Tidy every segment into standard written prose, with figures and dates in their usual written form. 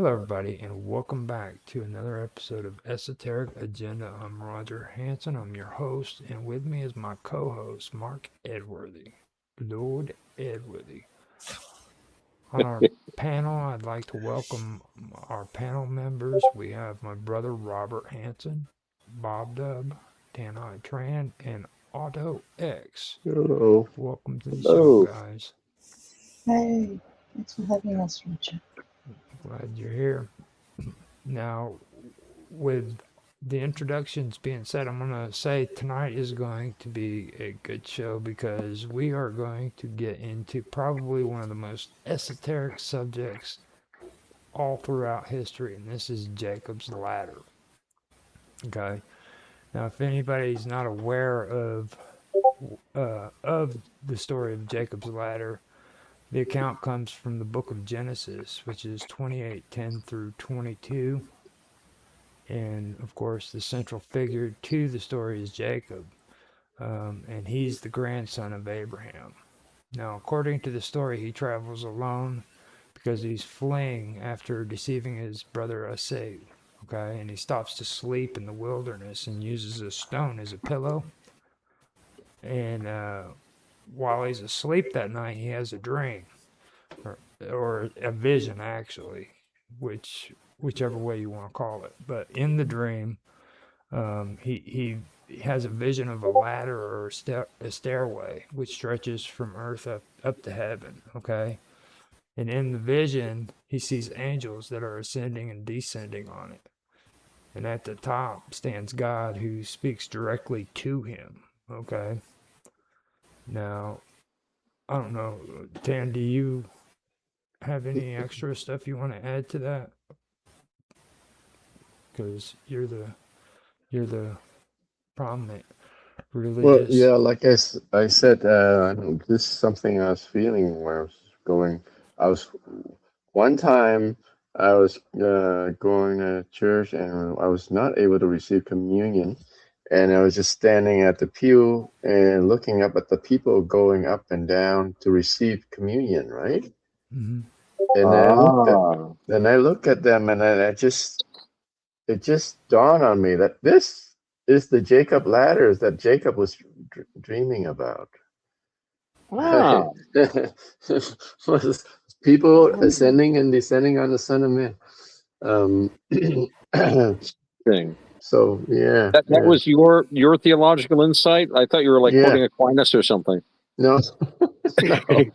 Hello, everybody, and welcome back to another episode of Esoteric Agenda. I'm Roger Hanson. I'm your host, and with me is my co-host, Mark Edworthy. Lord Edworthy. On our panel, I'd like to welcome our panel members. We have my brother Robert Hanson, Bob Dub, Tanai Tran, and Auto X. Hello. Welcome to the show, guys. Hey, thanks for having us, Roger. Glad you're here. Now, with the introductions being said, I'm going to say tonight is going to be a good show because we are going to get into probably one of the most esoteric subjects all throughout history, and this is Jacob's Ladder. Okay. Now, if anybody's not aware of the story of Jacob's Ladder, the account comes from the book of Genesis, which is 28:10 through 22. And of course, the central figure to the story is Jacob, and he's the grandson of Abraham. Now, according to the story, he travels alone because he's fleeing after deceiving his brother Esau. Okay, and he stops to sleep in the wilderness and uses a stone as a pillow. And while he's asleep that night, he has a dream, or a vision actually, whichever way you want to call it. But in the dream, he has a vision of a ladder or a stairway which stretches from earth up to heaven. Okay, and in the vision, he sees angels that are ascending and descending on it. And at the top stands God, who speaks directly to him. Okay. Now, I don't know, Dan, do you have any extra stuff you want to add to that? Because you're the prominent religious. Well, yeah, like I said, this is something I was feeling when I was one time I was going to church and I was not able to receive communion. And I was just standing at the pew and looking up at the people going up and down to receive communion, right? Mm-hmm. And I look at them, and it just dawned on me that this is the Jacob ladders that Jacob was dreaming about. Wow. Was people ascending and descending on the Son of Man. So yeah, that was your theological insight. I thought you were quoting Aquinas or something. No, no. I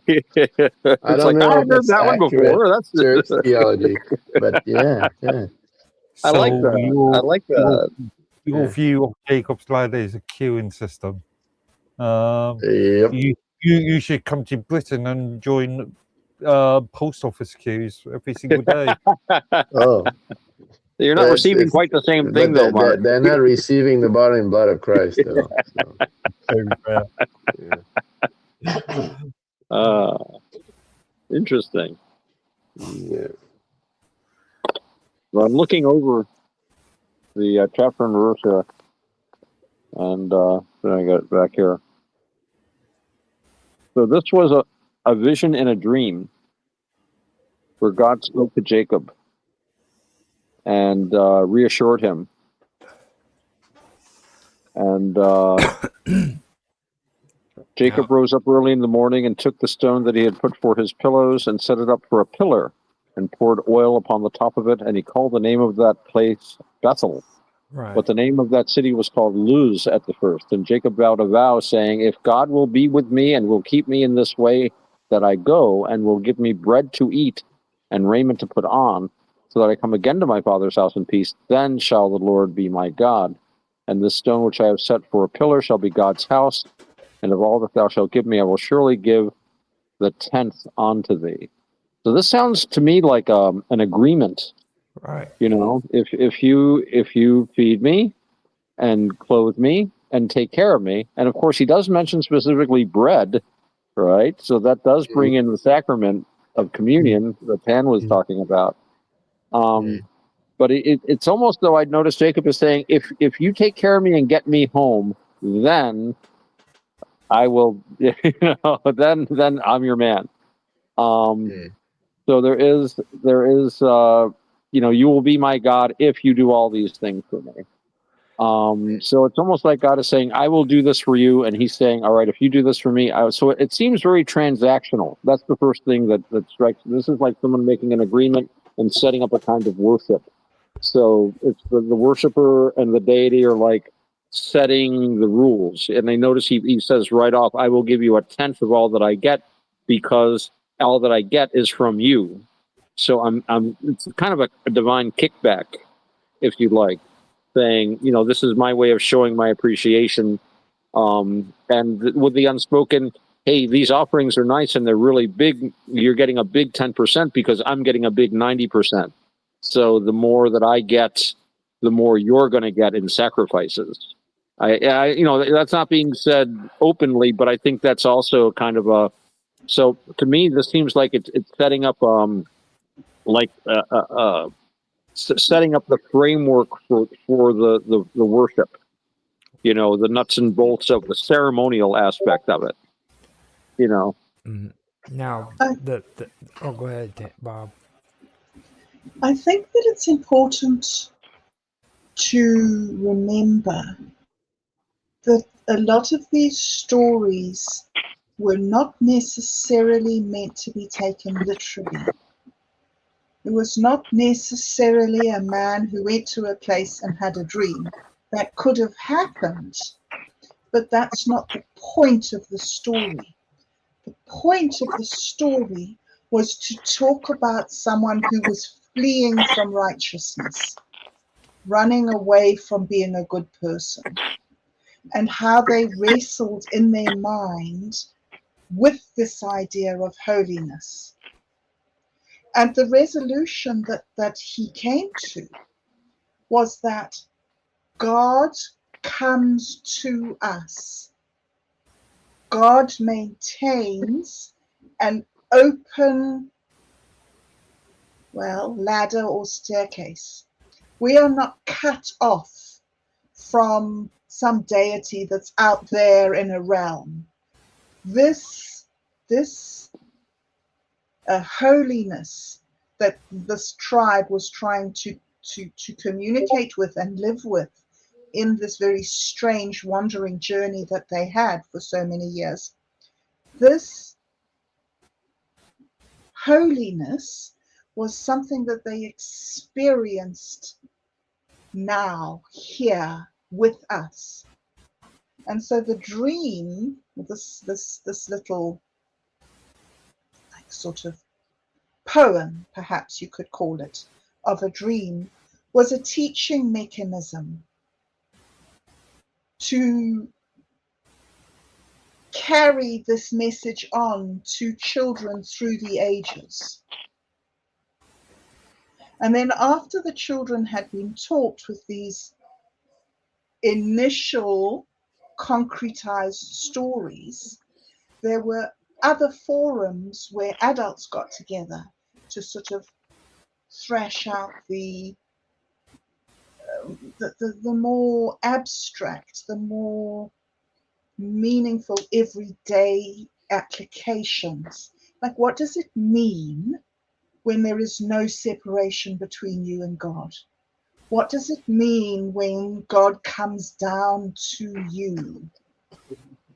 don't know. I've heard that one before. That's church theology, but yeah. I like that. Your view of Jacob's ladder is a queuing system. Yep. You should come to Britain and join post office queues every single day. Oh. You're not receiving quite the same thing, though, Mark. They're not receiving the body and blood of Christ, though. Interesting. Yeah. Well, I'm looking over the chapter and verse here, and then I got it back here. So this was a vision in a dream where God spoke to Jacob and reassured him. And Jacob rose up early in the morning and took the stone that he had put for his pillows and set it up for a pillar and poured oil upon the top of it. And he called the name of that place Bethel. Right. But the name of that city was called Luz at the first. And Jacob vowed a vow, saying, if God will be with me and will keep me in this way that I go, and will give me bread to eat and raiment to put on, so that I come again to my father's house in peace, then shall the Lord be my God. And this stone which I have set for a pillar shall be God's house. And of all that thou shalt give me, I will surely give the 10th unto thee. So this sounds to me like an agreement. Right. You know, if you feed me and clothe me and take care of me, and of course he does mention specifically bread, right? So that does bring in the sacrament of communion that Pan was talking about. But it's almost though I'd noticed Jacob is saying, if you take care of me and get me home, then I will, then I'm your man. So there is you will be my God if you do all these things for me. So it's almost like God is saying, I will do this for you. And he's saying, all right, if you do this for me, so it seems very transactional. That's the first thing that strikes. This is like someone making an agreement and setting up a kind of worship. So it's the worshiper and the deity are like setting the rules. And they notice he says right off, I will give you 1/10 of all that I get because all that I get is from you. So it's kind of a divine kickback, if you'd like, saying, this is my way of showing my appreciation. With the unspoken, hey, these offerings are nice and they're really big. You're getting a big 10% because I'm getting a big 90%. So the more that I get, the more you're going to get in sacrifices. That's not being said openly, but I think that's also kind of so to me, this seems like it's setting up, like, setting up the framework for the worship, the nuts and bolts of the ceremonial aspect of it, Mhm. Now, I, oh, go ahead, Bob. I think that it's important to remember that a lot of these stories were not necessarily meant to be taken literally. It was not necessarily a man who went to a place and had a dream. That could have happened, but that's not the point of the story. The point of the story was to talk about someone who was fleeing from righteousness, running away from being a good person, and how they wrestled in their mind with this idea of holiness. And the resolution that he came to was that God comes to us. God maintains an open, ladder or staircase. We are not cut off from some deity that's out there in a realm. This holiness that this tribe was trying to communicate with and live with in this very strange wandering journey that they had for so many years. This holiness was something that they experienced now, here with us. And so the dream, this little sort of poem, perhaps you could call it, of a dream, was a teaching mechanism to carry this message on to children through the ages. And then after the children had been taught with these initial concretized stories, there were other forums where adults got together to sort of thrash out the more abstract, the more meaningful everyday applications. Like, what does it mean when there is no separation between you and God? What does it mean when God comes down to you?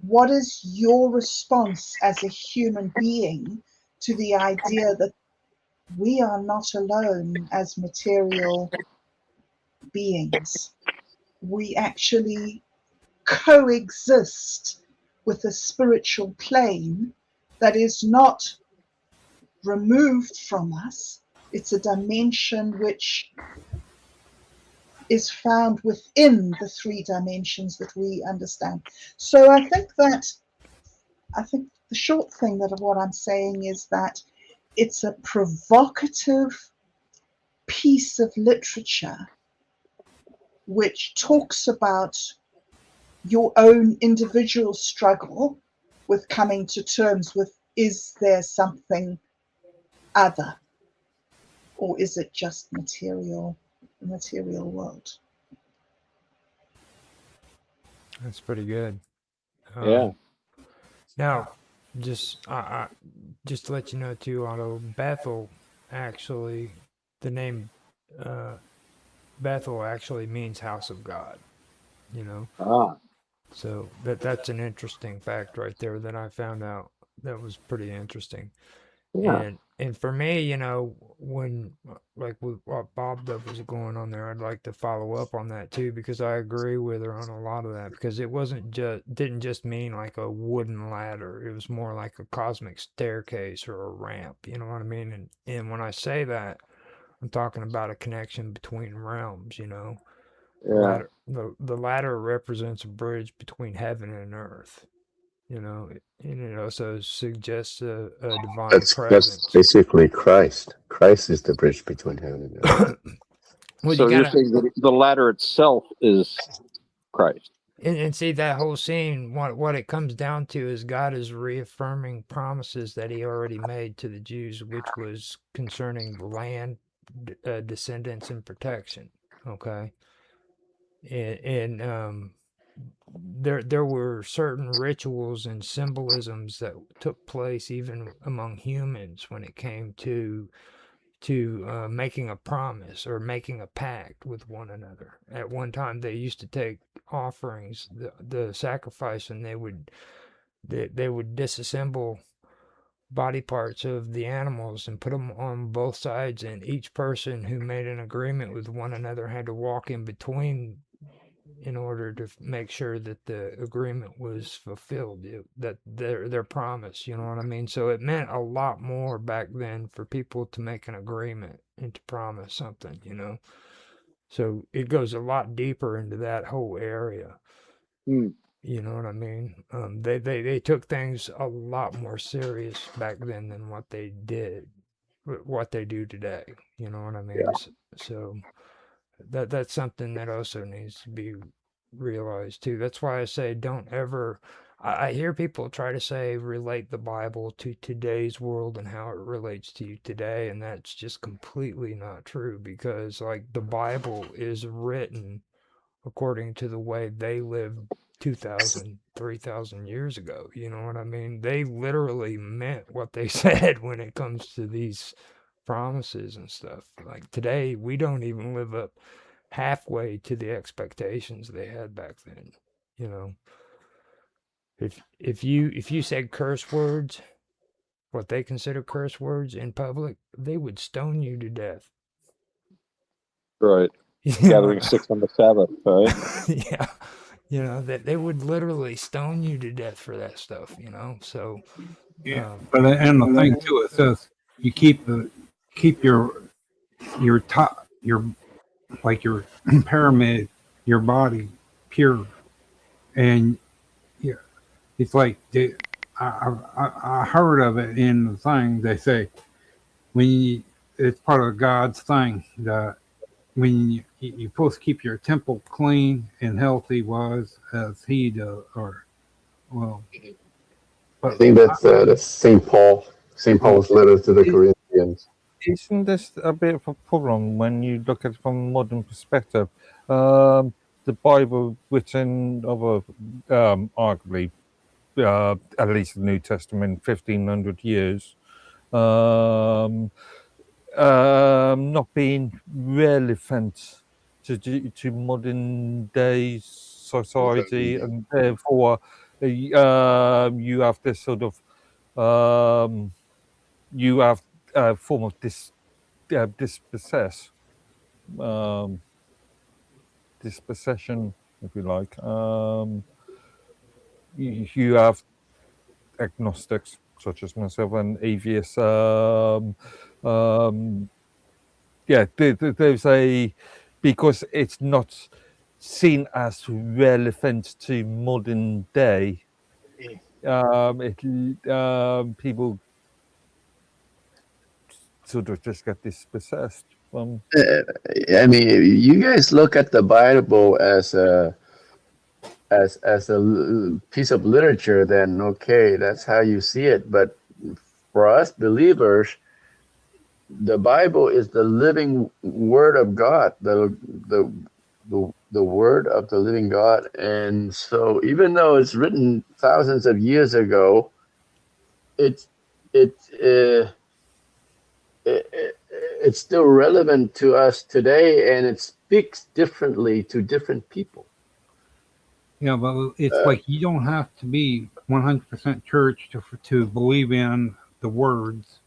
What is your response as a human being to the idea that we are not alone as material beings? We actually coexist with a spiritual plane that is not removed from us. It's a dimension which is found within the three dimensions that we understand. So I think the short thing of what I'm saying is that it's a provocative piece of literature which talks about your own individual struggle with coming to terms with, is there something other, or is it just the material world? That's pretty good. Yeah. Now, just to let you know too, Otto, Bethel, actually, the name Bethel actually means house of God, you know. Ah, So that's an interesting fact right there that I found out. That was pretty interesting. yeah. And for me, you know, when like with what Bob Dub was going on there, I'd like to follow up on that too because I agree with her on a lot of that because it wasn't just didn't just mean like a wooden ladder. It was more like a cosmic staircase or a ramp. You know what I mean? And when I say that, I'm talking about a connection between realms. You know, Yeah. the ladder represents a bridge between heaven and earth. You know, and it also suggests a divine That's presence. basically Christ. Christ is the bridge between heaven and earth. Well, you So you're gotta saying that the ladder itself is Christ. and see that whole scene. What it comes down to is God is reaffirming promises that He already made to the Jews, which was concerning the land, descendants, and protection. Okay, and there were certain rituals and symbolisms that took place even among humans when it came to making a promise or making a pact with one another. At one time, they used to take offerings, the sacrifice, and they would disassemble body parts of the animals and put them on both sides, and each person who made an agreement with one another had to walk in between in order to make sure that the agreement was fulfilled, that their promise, you know what I mean? So it meant a lot more back then for people to make an agreement and to promise something, you know. So it goes a lot deeper into that whole area. Hmm. You know what I mean? They took things a lot more serious back then than what they do today. You know what I mean? Yeah. So that's something that also needs to be realized too. That's why I say don't ever. I hear people try to say relate the Bible to today's world and how it relates to you today, and that's just completely not true because like the Bible is written according to the way they lived 2,000, 3,000 years ago. You know what I mean? They literally meant what they said when it comes to these promises and stuff. Like today, we don't even live up halfway to the expectations they had back then. You know, if you said curse words, what they consider curse words in public, they would stone you to death. Right. You know, Gathering sticks on the Sabbath, right? yeah, you know that they would literally stone you to death for that stuff. You know, so Yeah, um, but and the thing too, it says you keep your top your like your pyramid, your body pure, and yeah, it's like I heard of it in the thing. They say when it's part of God's thing that when you're supposed to keep your temple clean and healthy, was as He does, or well, I but think that's Saint Paul. Saint well, Paul's letter to the Is, Corinthians. isn't this a bit of a problem when you look at it from a modern perspective? The Bible, written over arguably at least the New Testament, 1,500 years, not being relevant to modern day society, and therefore you have this sort of you have a form of dispossess, um, dispossession, if you like. You have agnostics such as myself and atheists. Um, yeah, there's a because it's not seen as relevant to modern day. People sort of just get dispossessed. I mean, you guys look at the Bible as a piece of literature, then okay, that's how you see it. But for us believers, the Bible is the living Word of God, the Word of the living God. And so, even though it's written thousands of years ago, it's it, it it's still relevant to us today, and it speaks differently to different people. Yeah, but it's like you don't have to be 100% church to believe in the words.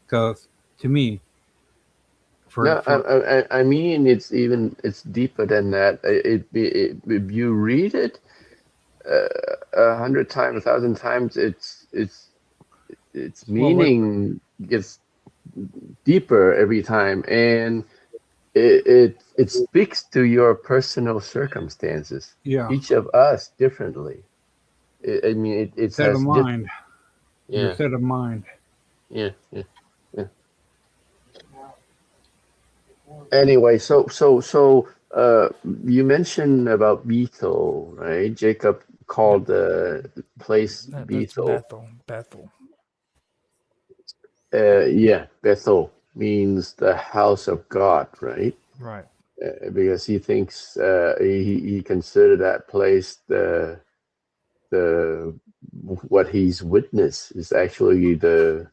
Because to me, No, I mean it's deeper than that. If you read it 100 times, 1,000 times, its well, meaning gets deeper every time, and it speaks to your personal circumstances. yeah, Each of us differently. I mean, it set of has mind. Your yeah, set of mind. yeah, yeah, yeah. Anyway, you mentioned about Bethel, right? Jacob Yep. called the place That's Bethel. Bethel. Bethel. Yeah, Bethel means the house of God, right? Right. Because he thinks he considered that place the what he's witnessed is actually that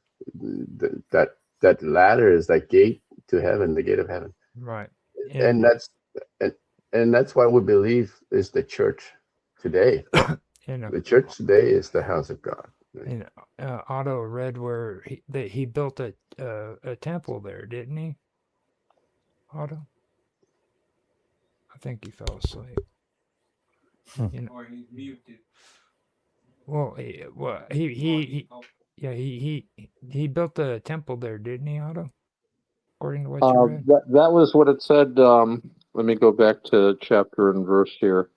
ladder is that gate to heaven, the gate of heaven, Right. and And that's what we believe is the church today. and The church today is the house of God. Right? and Otto read where he built a temple there, didn't he? Otto. I think he fell asleep. You know. Or he's muted. Well, yeah, he built a temple there, didn't he, Otto? According to what you read. That was what it said. Let me go back to chapter and verse here.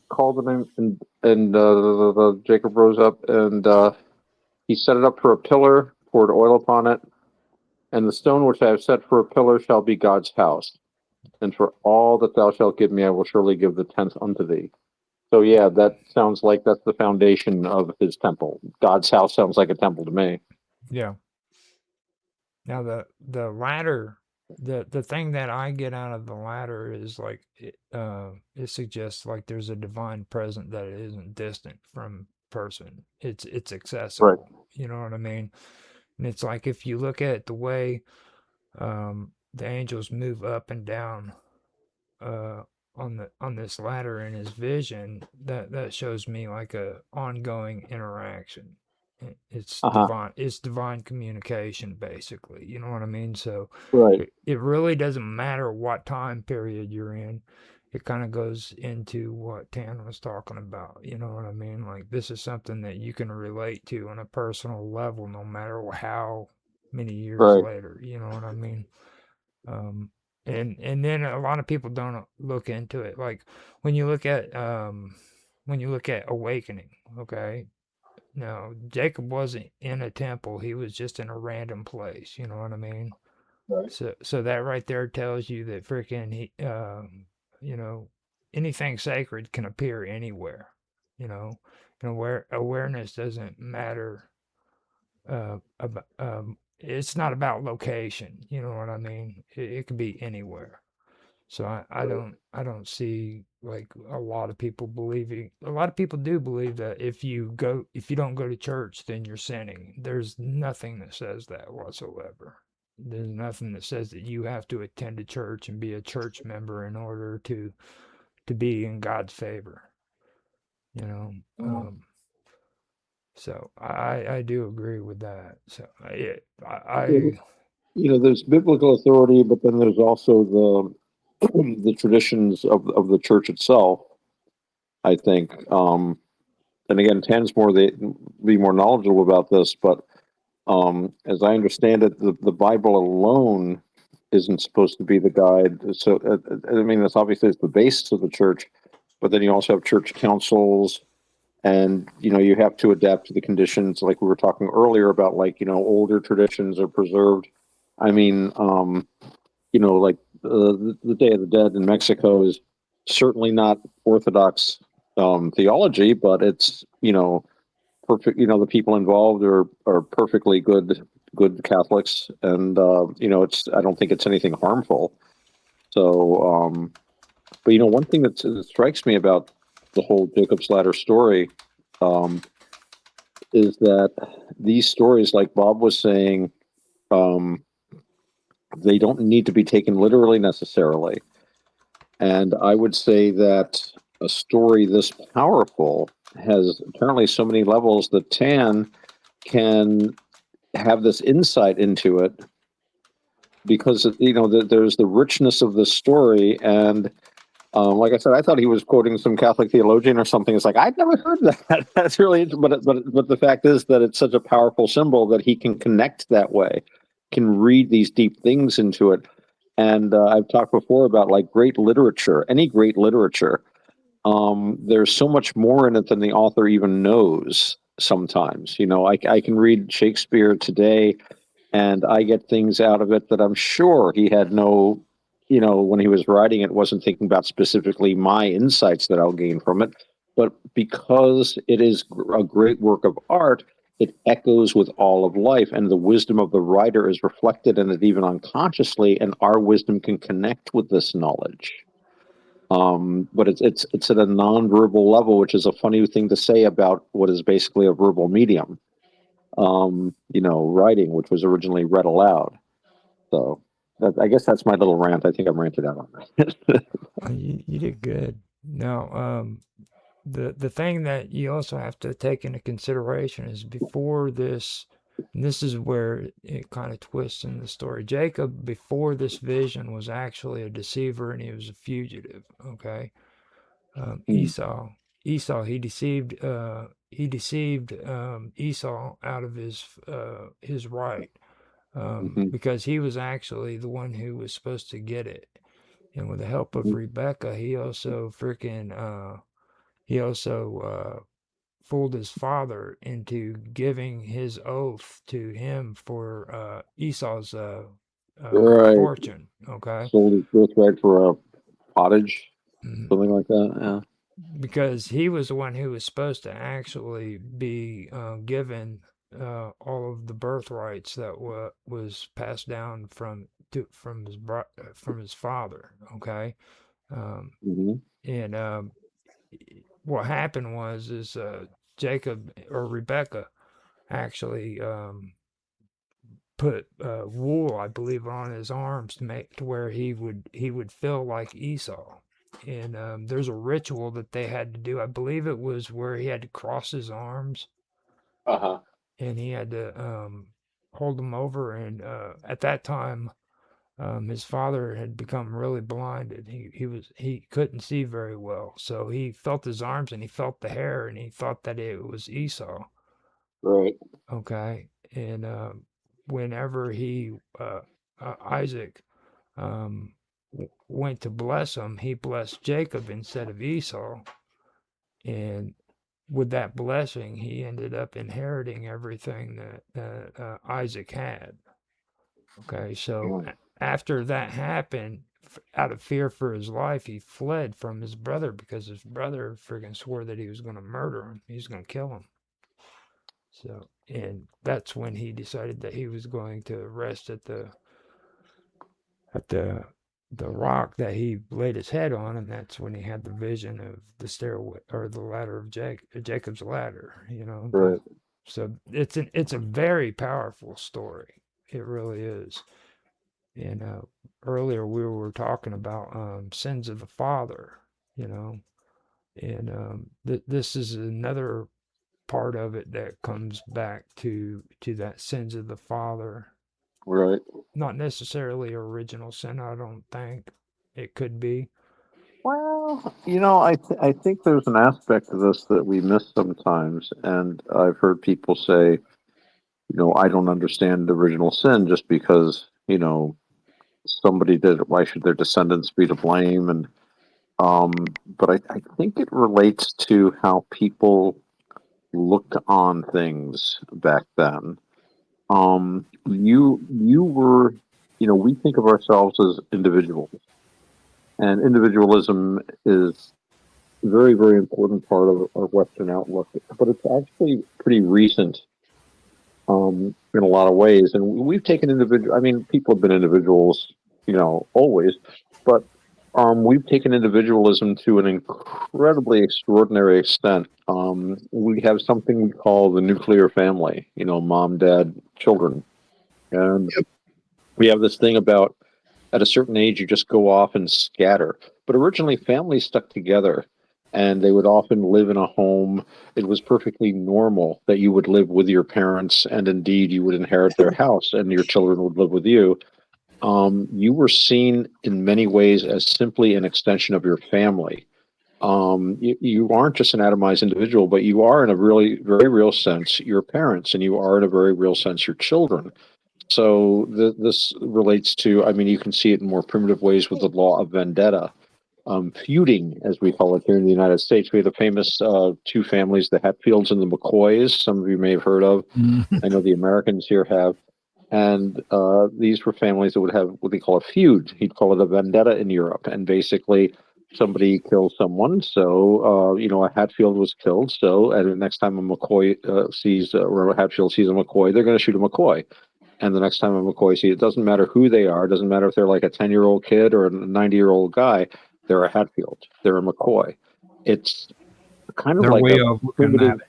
Called him, and Jacob rose up, and he set it up for a pillar, poured oil upon it, and the stone which I have set for a pillar shall be God's house. And for all that thou shalt give me, I will surely give the tenth unto thee. So yeah, that sounds like that's the foundation of his temple. God's house sounds like a temple to me. Yeah. Now the ladder, the thing that I get out of the ladder is like it suggests like there's a divine presence that isn't distant from person. It's Right. accessible. You know what I mean? And it's like if you look at the way the angels move up and down uh, on this ladder in his vision, that shows me like a ongoing interaction. It's Uh-huh. divine. It's divine communication, basically. You know what I mean? So Right. it really doesn't matter what time period you're in. It kind of goes into what Tan was talking about. You know what I mean? Like this is something that you can relate to on a personal level, no matter how many years Right. later. You know what I mean? Um, and then a lot of people don't look into it. Like when you look at awakening, okay? No, Jacob wasn't in a temple. He was just in a random place. You know what I mean? Right. So that right there tells you that freaking you know, anything sacred can appear anywhere. You know, and awareness doesn't matter. It's not about location. You know what I mean? It could be anywhere. So I don't see like a lot of people believing. A lot of people do believe that if you don't go to church, then you're sinning. There's nothing that says that whatsoever. There's nothing that says that you have to attend a church and be a church member in order to be in God's favor. You know. So I do agree with that. So I There's biblical authority, but then there's also the traditions of the church itself. I think, and again, Tan's be more knowledgeable about this, but as I understand it, the Bible alone isn't supposed to be the guide. So, I mean, that's obviously it's the basis of the church, but then you also have church councils, and you have to adapt to the conditions, like we were talking earlier about, like older traditions are preserved. I mean, like the Day of the Dead in Mexico is certainly not Orthodox theology, but it's perfect. The people involved are perfectly good Catholics, and it's I don't think it's anything harmful. So, but one thing that strikes me about the whole Jacob's Ladder story is that these stories, like Bob was saying, Um, they don't need to be taken literally necessarily. And I would say that a story this powerful has apparently so many levels that Tan can have this insight into it because there's the richness of the story. And like I said, I thought he was quoting some Catholic theologian or something. It's like, I'd never heard that. That's really interesting. But the fact is that it's such a powerful symbol that he can connect that way, can read these deep things into it. And I've talked before about like great literature, any great literature. There's so much more in it than the author even knows sometimes. I can read Shakespeare today and I get things out of it that I'm sure he had no, when he was writing it, wasn't thinking about specifically my insights that I'll gain from it. But because it is a great work of art, it echoes with all of life, and the wisdom of the writer is reflected in it even unconsciously, and our wisdom can connect with this knowledge. But it's at a non-verbal level, which is a funny thing to say about what is basically a verbal medium. Writing, which was originally read aloud. So I guess that's my little rant. I think I'm ranted out on that. You did good. Now, the thing that you also have to take into consideration is before this, and this is where it kind of twists in the story. Jacob, before this vision, was actually a deceiver and he was a fugitive. Okay, Esau. Esau, he deceived Esau out of his right, because he was actually the one who was supposed to get it. And with the help of Rebecca, he also fooled his father into giving his oath to him for Esau's Right. fortune. Okay. Sold his birthright for a pottage, Mhm. something like that. Yeah. Because he was the one who was supposed to actually be given all of the birthrights that was passed down from his father. Okay. Um, and what happened was Jacob or Rebecca actually put wool, I believe, on his arms to make to where he would feel like Esau. And there's a ritual that they had to do. I believe it was where he had to cross his arms Uh-huh. and he had to hold them over. And at that time, his father had become really blinded. He couldn't see very well, so he felt his arms and he felt the hair and he thought that it was Esau. Right. Okay, and whenever Isaac went to bless him, he blessed Jacob instead of Esau, and with that blessing, he ended up inheriting everything that Isaac had. Okay, so after that happened, out of fear for his life, he fled from his brother because his brother friggin' swore that he was going to murder him. He was going to kill him. So, and that's when he decided that he was going to rest at the rock that he laid his head on, and that's when he had the vision of the stairway or the ladder of Jacob's ladder. Right. So it's a very powerful story. It really is. And earlier we were talking about sins of the father, you know, and this is another part of it that comes back to that sins of the father. Right. Not necessarily original sin, I don't think. It could be. Well, I think there's an aspect of this that we miss sometimes, and I've heard people say, I don't understand original sin just because, somebody did it. Why should their descendants be to blame? And but I think it relates to how people looked on things back then. You were, we think of ourselves as individuals, and individualism is a very, very important part of our Western outlook. But it's actually pretty recent, in a lot of ways. And we've taken individual. I mean, people have been individuals, always, but we've taken individualism to an incredibly extraordinary extent. We have something we call the nuclear family. Mom, dad, children. And we have this thing about at a certain age, you just go off and scatter. But originally, families stuck together and they would often live in a home. It was perfectly normal that you would live with your parents, and indeed, you would inherit their house and your children would live with you. You were seen in many ways as simply an extension of your family. You aren't just an atomized individual, but you are, in a really very real sense, your parents, and you are, in a very real sense, your children. So this relates to, I mean, you can see it in more primitive ways with the law of vendetta, feuding, as we call it here in the United States. We have the famous two families, the Hatfields and the McCoys. Some of you may have heard of. I know the Americans here have. And these were families that would have what they call a feud. He'd call it a vendetta in Europe. And basically, somebody kills someone. So, a Hatfield was killed. So, and the next time a McCoy sees, or a Hatfield sees a McCoy, they're going to shoot a McCoy. And the next time a McCoy sees, it doesn't matter who they are. It doesn't matter if they're like a 10-year-old kid or a 90-year-old guy. They're a Hatfield. They're a McCoy. It's kind of Their like way a of looking primitive. at it.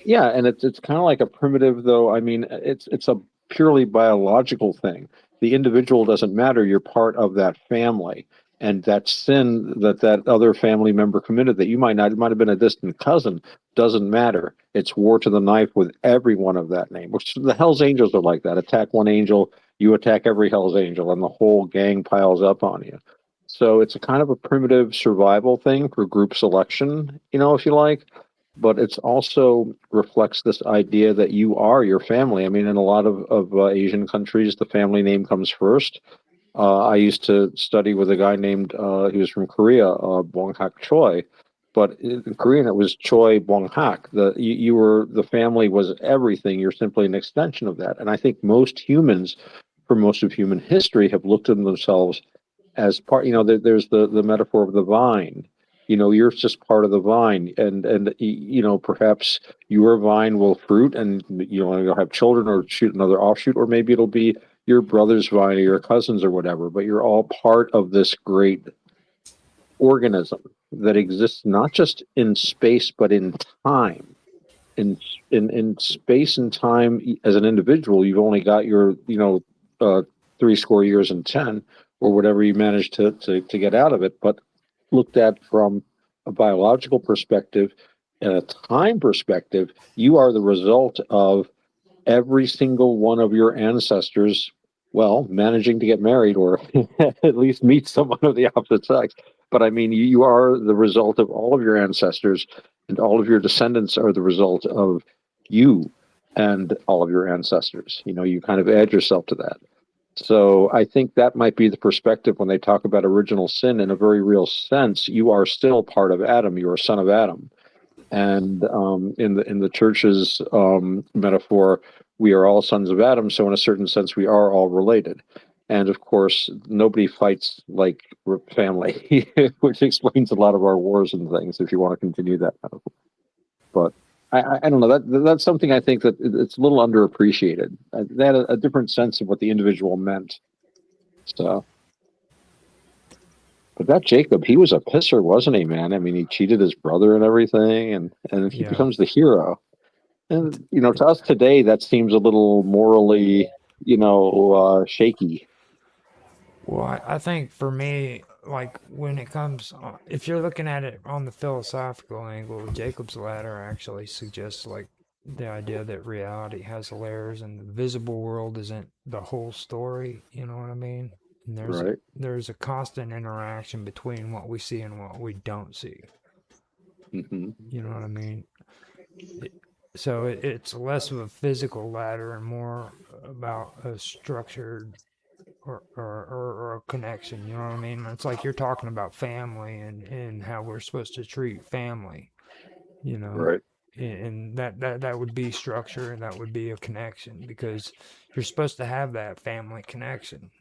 Yeah, and it's kind of like a primitive, though. I mean, it's a purely biological thing. The individual doesn't matter. You're part of that family, and that sin that other family member committed that you might not, it might have been a distant cousin, doesn't matter. It's war to the knife with everyone of that name. Which the Hell's Angels are like that. Attack one angel, you attack every Hell's Angel, and the whole gang piles up on you. So it's a kind of a primitive survival thing for group selection, if you like, but it's also reflects this idea that you are your family. I mean, in a lot of Asian countries, the family name comes first. I used to study with a guy named, he was from Korea, Bong Hak Choi, but in Korean it was Choi Bong Hak. You were, the family was everything. You're simply an extension of that. And I think most humans, for most of human history, have looked at themselves as part. There's the metaphor of the vine. You're just part of the vine, and perhaps your vine will fruit, and you'll have children or shoot another offshoot, or maybe it'll be your brother's vine or your cousin's or whatever. But you're all part of this great organism that exists not just in space but in time. In space and time, as an individual, you've only got your uh, 3 score years and 10, or whatever you manage to get out of it. But looked at from a biological perspective and a time perspective, you are the result of every single one of your ancestors, well, managing to get married or at least meet someone of the opposite sex. But I mean, you are the result of all of your ancestors, and all of your descendants are the result of you and all of your ancestors. You kind of add yourself to that. So I think that might be the perspective when they talk about original sin. In a very real sense, you are still part of Adam. You are a son of Adam. And in the church's metaphor, we are all sons of Adam. So in a certain sense, we are all related. And of course, nobody fights like family, which explains a lot of our wars and things. If you want to continue that metaphor, but I don't know, that's something I think that it's a little underappreciated. They had a different sense of what the individual meant. So. But that Jacob, he was a pisser, wasn't he, man? I mean, he cheated his brother and everything, and he Yeah. becomes the hero. And to us today, that seems a little morally, shaky. Well, I think for me, like when it comes, if you're looking at it on the philosophical angle, Jacob's ladder actually suggests like the idea that reality has layers and the visible world isn't the whole story. You know what I mean? And Right. there's a constant interaction between what we see and what we don't see. Hmm. You know what I mean? It, so it's less of a physical ladder and more about a structured or a connection. You know what I mean? It's like you're talking about family and how we're supposed to treat family. You know, Right. and that would be structure and that would be a connection because you're supposed to have that family connection.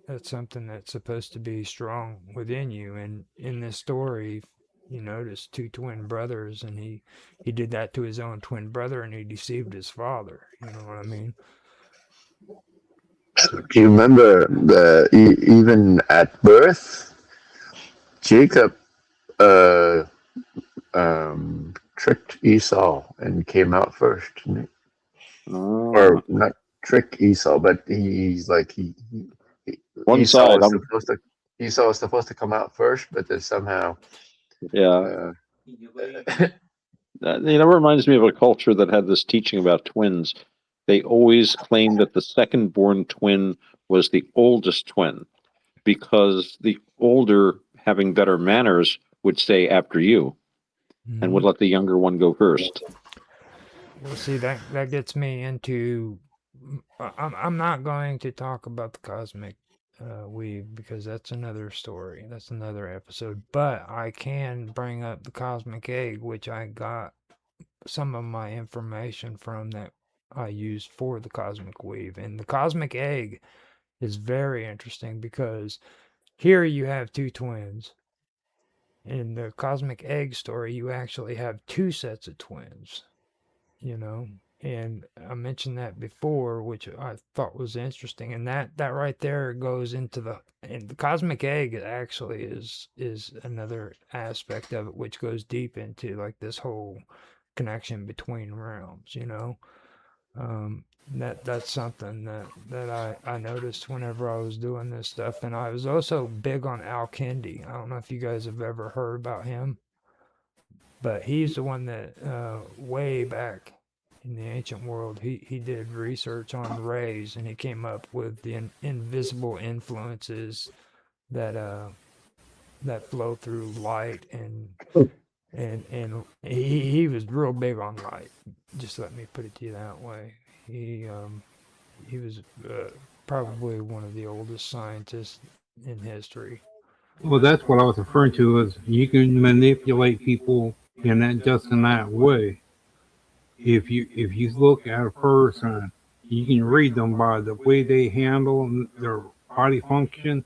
That's something that's supposed to be strong within you. And in this story, you notice two twin brothers, and he did that to his own twin brother, and he deceived his father. You know what I mean? So Do you remember even at birth, Jacob uh, tricked Esau and came out first, didn't he? Ah, Or not? trick Esau, but he's like One Esau side, was supposed to come out first, but then somehow yeah. uh, That reminds me of a culture that had this teaching about twins. They always claimed that the second born twin was the oldest twin because the older, having better manners, would say after you and would let the younger one go first. Well, see, that gets me into. I'm not going to talk about the cosmic weave because that's another story. That's another episode. But I can bring up the cosmic egg, which I got some of my information from that I used for the cosmic weave. And the cosmic egg is very interesting because here you have two twins. In the cosmic egg story, you actually have two sets of twins, you know. And I mentioned that before, which I thought was interesting. And that right there goes into and the cosmic egg actually is another aspect of it, which goes deep into like this whole connection between realms, you know. That's something that I noticed whenever I was doing this stuff. And I was also big on Al Kindi. I don't know if you guys have ever heard about him, but he's the one that way back in the ancient world, he did research on rays, and he came up with the invisible influences that that flow through light, and he was real big on light. Just let me put it to you that way. He was probably one of the oldest scientists in history. Well, that's what I was referring to. Is you can manipulate people in that way. If you look at a person, you can read them by the way they handle their body function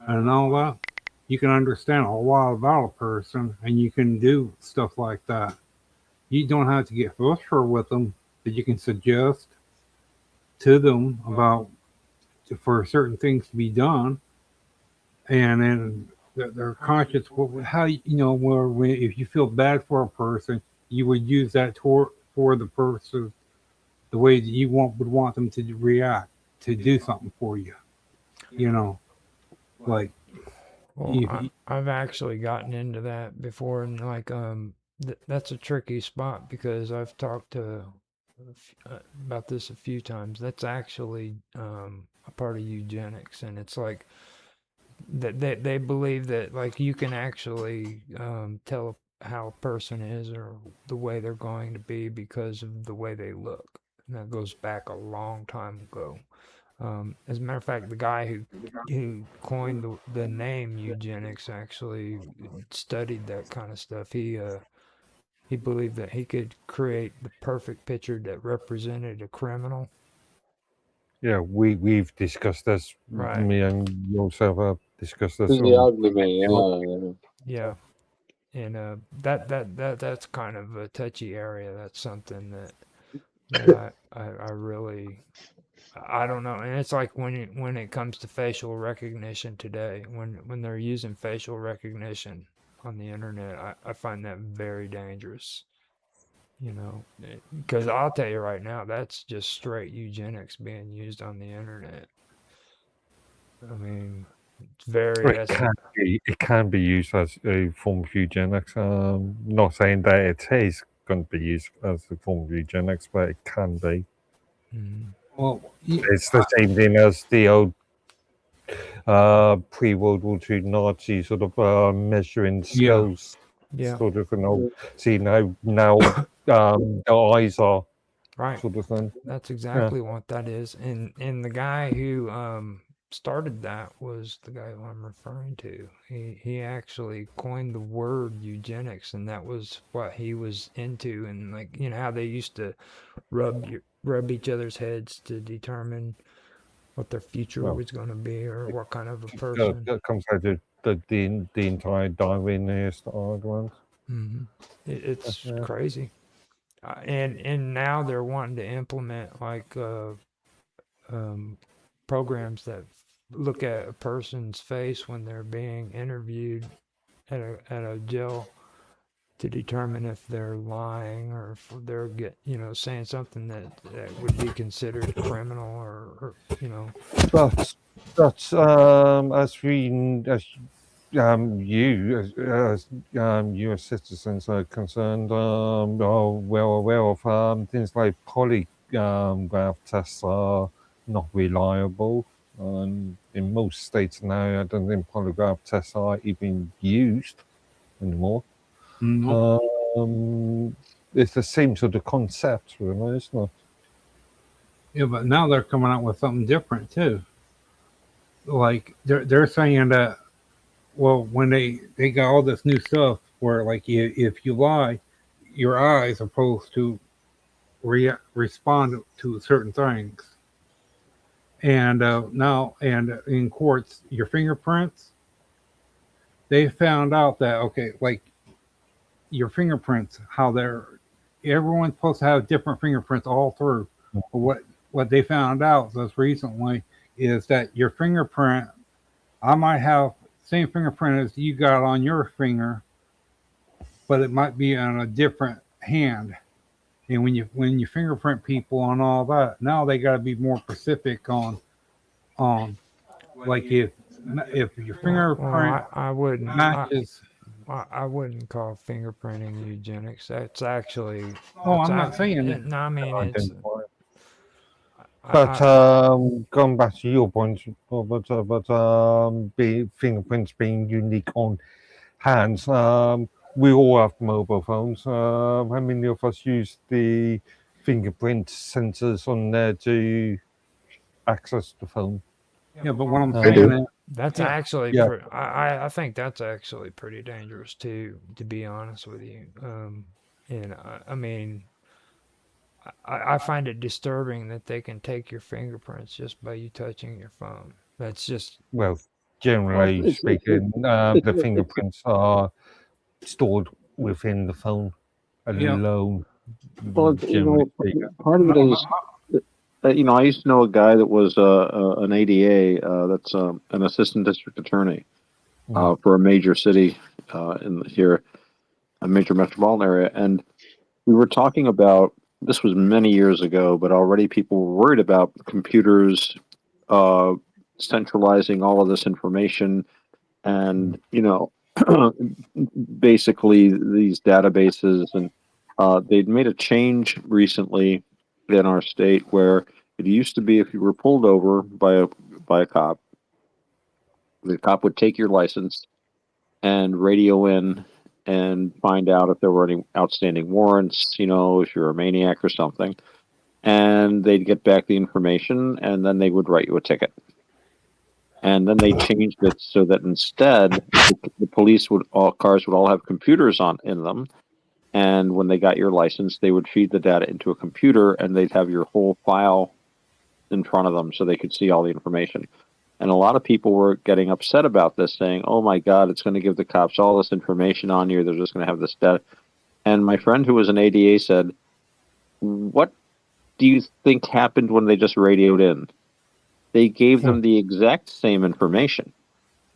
and all that. You can understand a lot about a person, and you can do stuff like that. You don't have to get frustrated with them, but you can suggest to them about for certain things to be done, and then their conscience. How where if you feel bad for a person, you would use that for the person the way that you would want them to react to do something for you. You know, like Well, if I've actually gotten into that before, and like that's a tricky spot because I've talked to about this a few times. That's actually a part of eugenics, and it's like that they believe that like you can actually tell how a person is or the way they're going to be because of the way they look. And that goes back a long time ago. As a matter of fact, the guy who coined the name eugenics actually studied that kind of stuff. He believed that he could create the perfect picture that represented a criminal. Yeah, we've discussed this. Right. Me and yourself have discussed this. Physiognomy, man. Yeah. And that's kind of a touchy area. That's something that I really I don't know. And it's like when it comes to facial recognition today, when they're using facial recognition on the internet, I find that very dangerous. You know, because I'll tell you right now, that's just straight eugenics being used on the internet. I mean, it's very It can be used as a form of eugenics. Not saying that it is going to be used as a form of eugenics, but it can be. Mhm. well, It's the same thing as the old pre-World War II Nazi sort of measuring yeah, skulls, Yeah, sort of, and all. See now the eyes are right. sort of thing. That's Yeah. exactly what that is. And the guy who started that was the guy who I'm referring to. He actually coined the word eugenics, and that was what he was into. And like you know how they used to rub each other's heads to determine what their future Well, was going to be or what kind of a that, person. that comes out of the entire Darwinist argument. hmm it's Yeah. crazy. And now they're wanting to implement like um, programs that look at a person's face when they're being interviewed at a jail to determine if they're lying or if they're saying something that would be considered criminal or But as you as U.S. citizens are concerned, are well aware of things like polygraph tests are not reliable. In most states now, I don't think polygraph tests are even used anymore. Nope. It's the same sort of concept, really, isn't it? Yeah, but now they're coming out with something different too. Like they're saying that, well, when they got all this new stuff where like if you lie, your eyes are supposed to respond to certain things. And now, and in courts, your fingerprints, they found out that, okay, like your fingerprints, how everyone's supposed to have different fingerprints all through. But what they found out just recently is that your fingerprint, I might have same fingerprint as you got on your finger, but it might be on a different hand. And when you fingerprint people on all that, now they got to be more specific on like if your fingerprint I wouldn't matches. I wouldn't call fingerprinting eugenics. That's actually Oh, I'm not saying that. no, I mean it's But going back to your point, fingerprints being unique on hands, we all have mobile phones. How many of us use the fingerprint sensors on there to access the phone? Yeah, but what I'm I saying do. is, that's yeah, actually Yeah. I think that's actually pretty dangerous too, to be honest with you. And I mean, I find it disturbing that they can take your fingerprints just by you touching your phone. That's just Well, Well, generally it's speaking, the fingerprints are stored within the phone yeah. alone, well, generally speaking. part of it is, I used to know a guy that was an ADA, that's an assistant district attorney for a major city in here, a major metropolitan area, and we were talking about this was many years ago, but already people were worried about computers uh, centralizing all of this information, and basically these databases, and they'd made a change recently in our state where it used to be if you were pulled over by a cop, the cop would take your license and radio in and find out if there were any outstanding warrants, if you're a maniac or something, and they'd get back the information and then they would write you a ticket. And then they changed it so that instead the police cars would all have computers in them, and when they got your license, they would feed the data into a computer and they'd have your whole file in front of them so they could see all the information. And a lot of people were getting upset about this, saying, "Oh my God, it's going to give the cops all this information on you. They're just going to have this data." And my friend who was an ADA said, "What do you think happened when they just radioed in? They gave them the exact same information.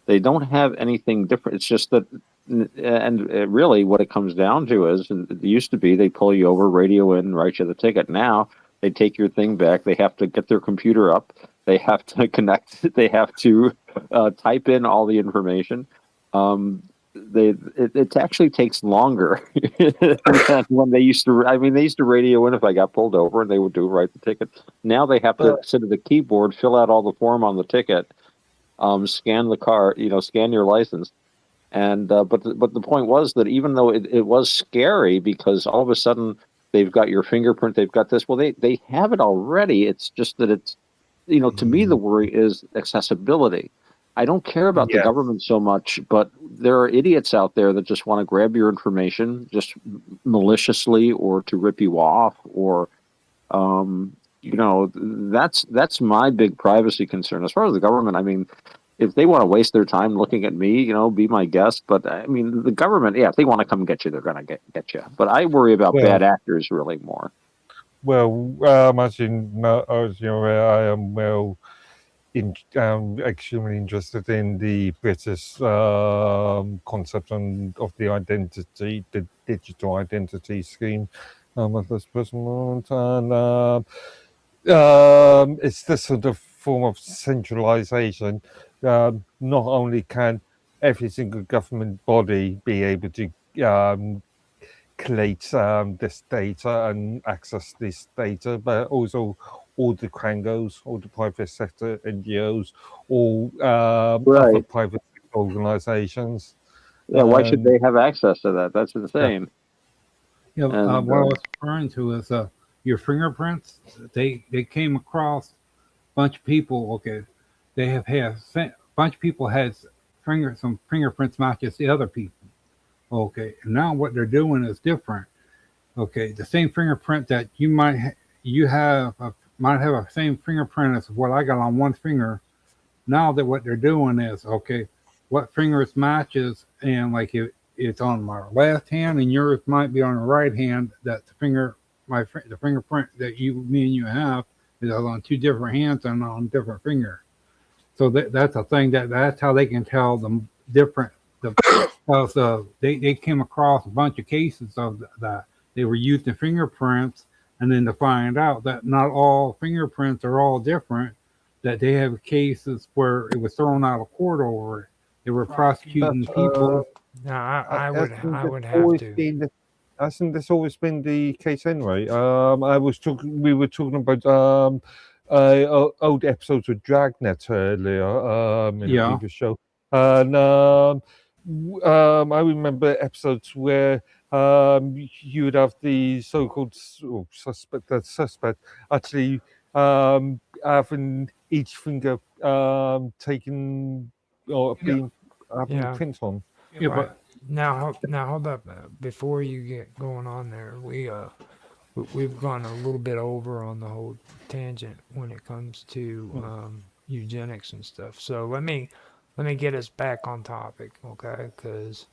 They don't have anything different. It's just that, and really what it comes down to is, and it used to be they pull you over, radio in, write you the ticket. Now they take your thing back. They have to get their computer up. They have to connect. They have to type in all the information. It actually takes longer than when they used to. I mean, they used to radio in if I got pulled over, and they would write the ticket. Now they have to sit at the keyboard, fill out all the form on the ticket, scan the car, scan your license. And but the point was that even though it was scary because all of a sudden they've got your fingerprint, they've got this. Well, they have it already. It's just that it's, to me the worry is accessibility. I don't care about the government so much, but there are idiots out there that just want to grab your information just maliciously or to rip you off, or that's my big privacy concern. As far as the government, I mean, if they want to waste their time looking at me, be my guest. But I mean, the government, if they want to come get you, they're going to get you. But I worry about bad actors really more. Well, as you know, I am well extremely interested in the British concept of the identity, the digital identity scheme at this present moment, and it's this sort of form of centralization. Not only can every single government body be able to collate this data and access this data, but also all the Quangos, all the private sector NGOs, all other Right. private sector organizations. Yeah. Why should And they have access to that? That's yeah, insane. You know, And what I was referring to is your fingerprints. They came across a bunch of people. Okay, they have had a bunch of people had some fingerprints matches the other people. Okay, and now what they're doing is different. Okay, the same fingerprint that you have might have a same fingerprint as what I got on one finger. Now that what they're doing is okay, what fingers matches, and like if it's on my left hand and yours might be on the right hand, that the fingerprint that me and you have is on two different hands and on different fingers. So that's a thing that's how they can tell them different. The because they came across a bunch of cases of that. They were using fingerprints, and then to find out that not all fingerprints are all different. That they have cases where it was thrown out of court over it. They were but prosecuting people. Now, I hasn't I this would have always to. been hasn't this always been the case anyway? We were talking about old episodes of Dragnet earlier in a Yeah, previous show, and I remember episodes where you would have the so-called suspect actually having each finger taken or yeah, being having Yeah, prints on. yeah, right. but Now hold up. Before you get going on there, we've gone a little bit over on the whole tangent when it comes to eugenics and stuff. So let me get us back on topic, okay? Because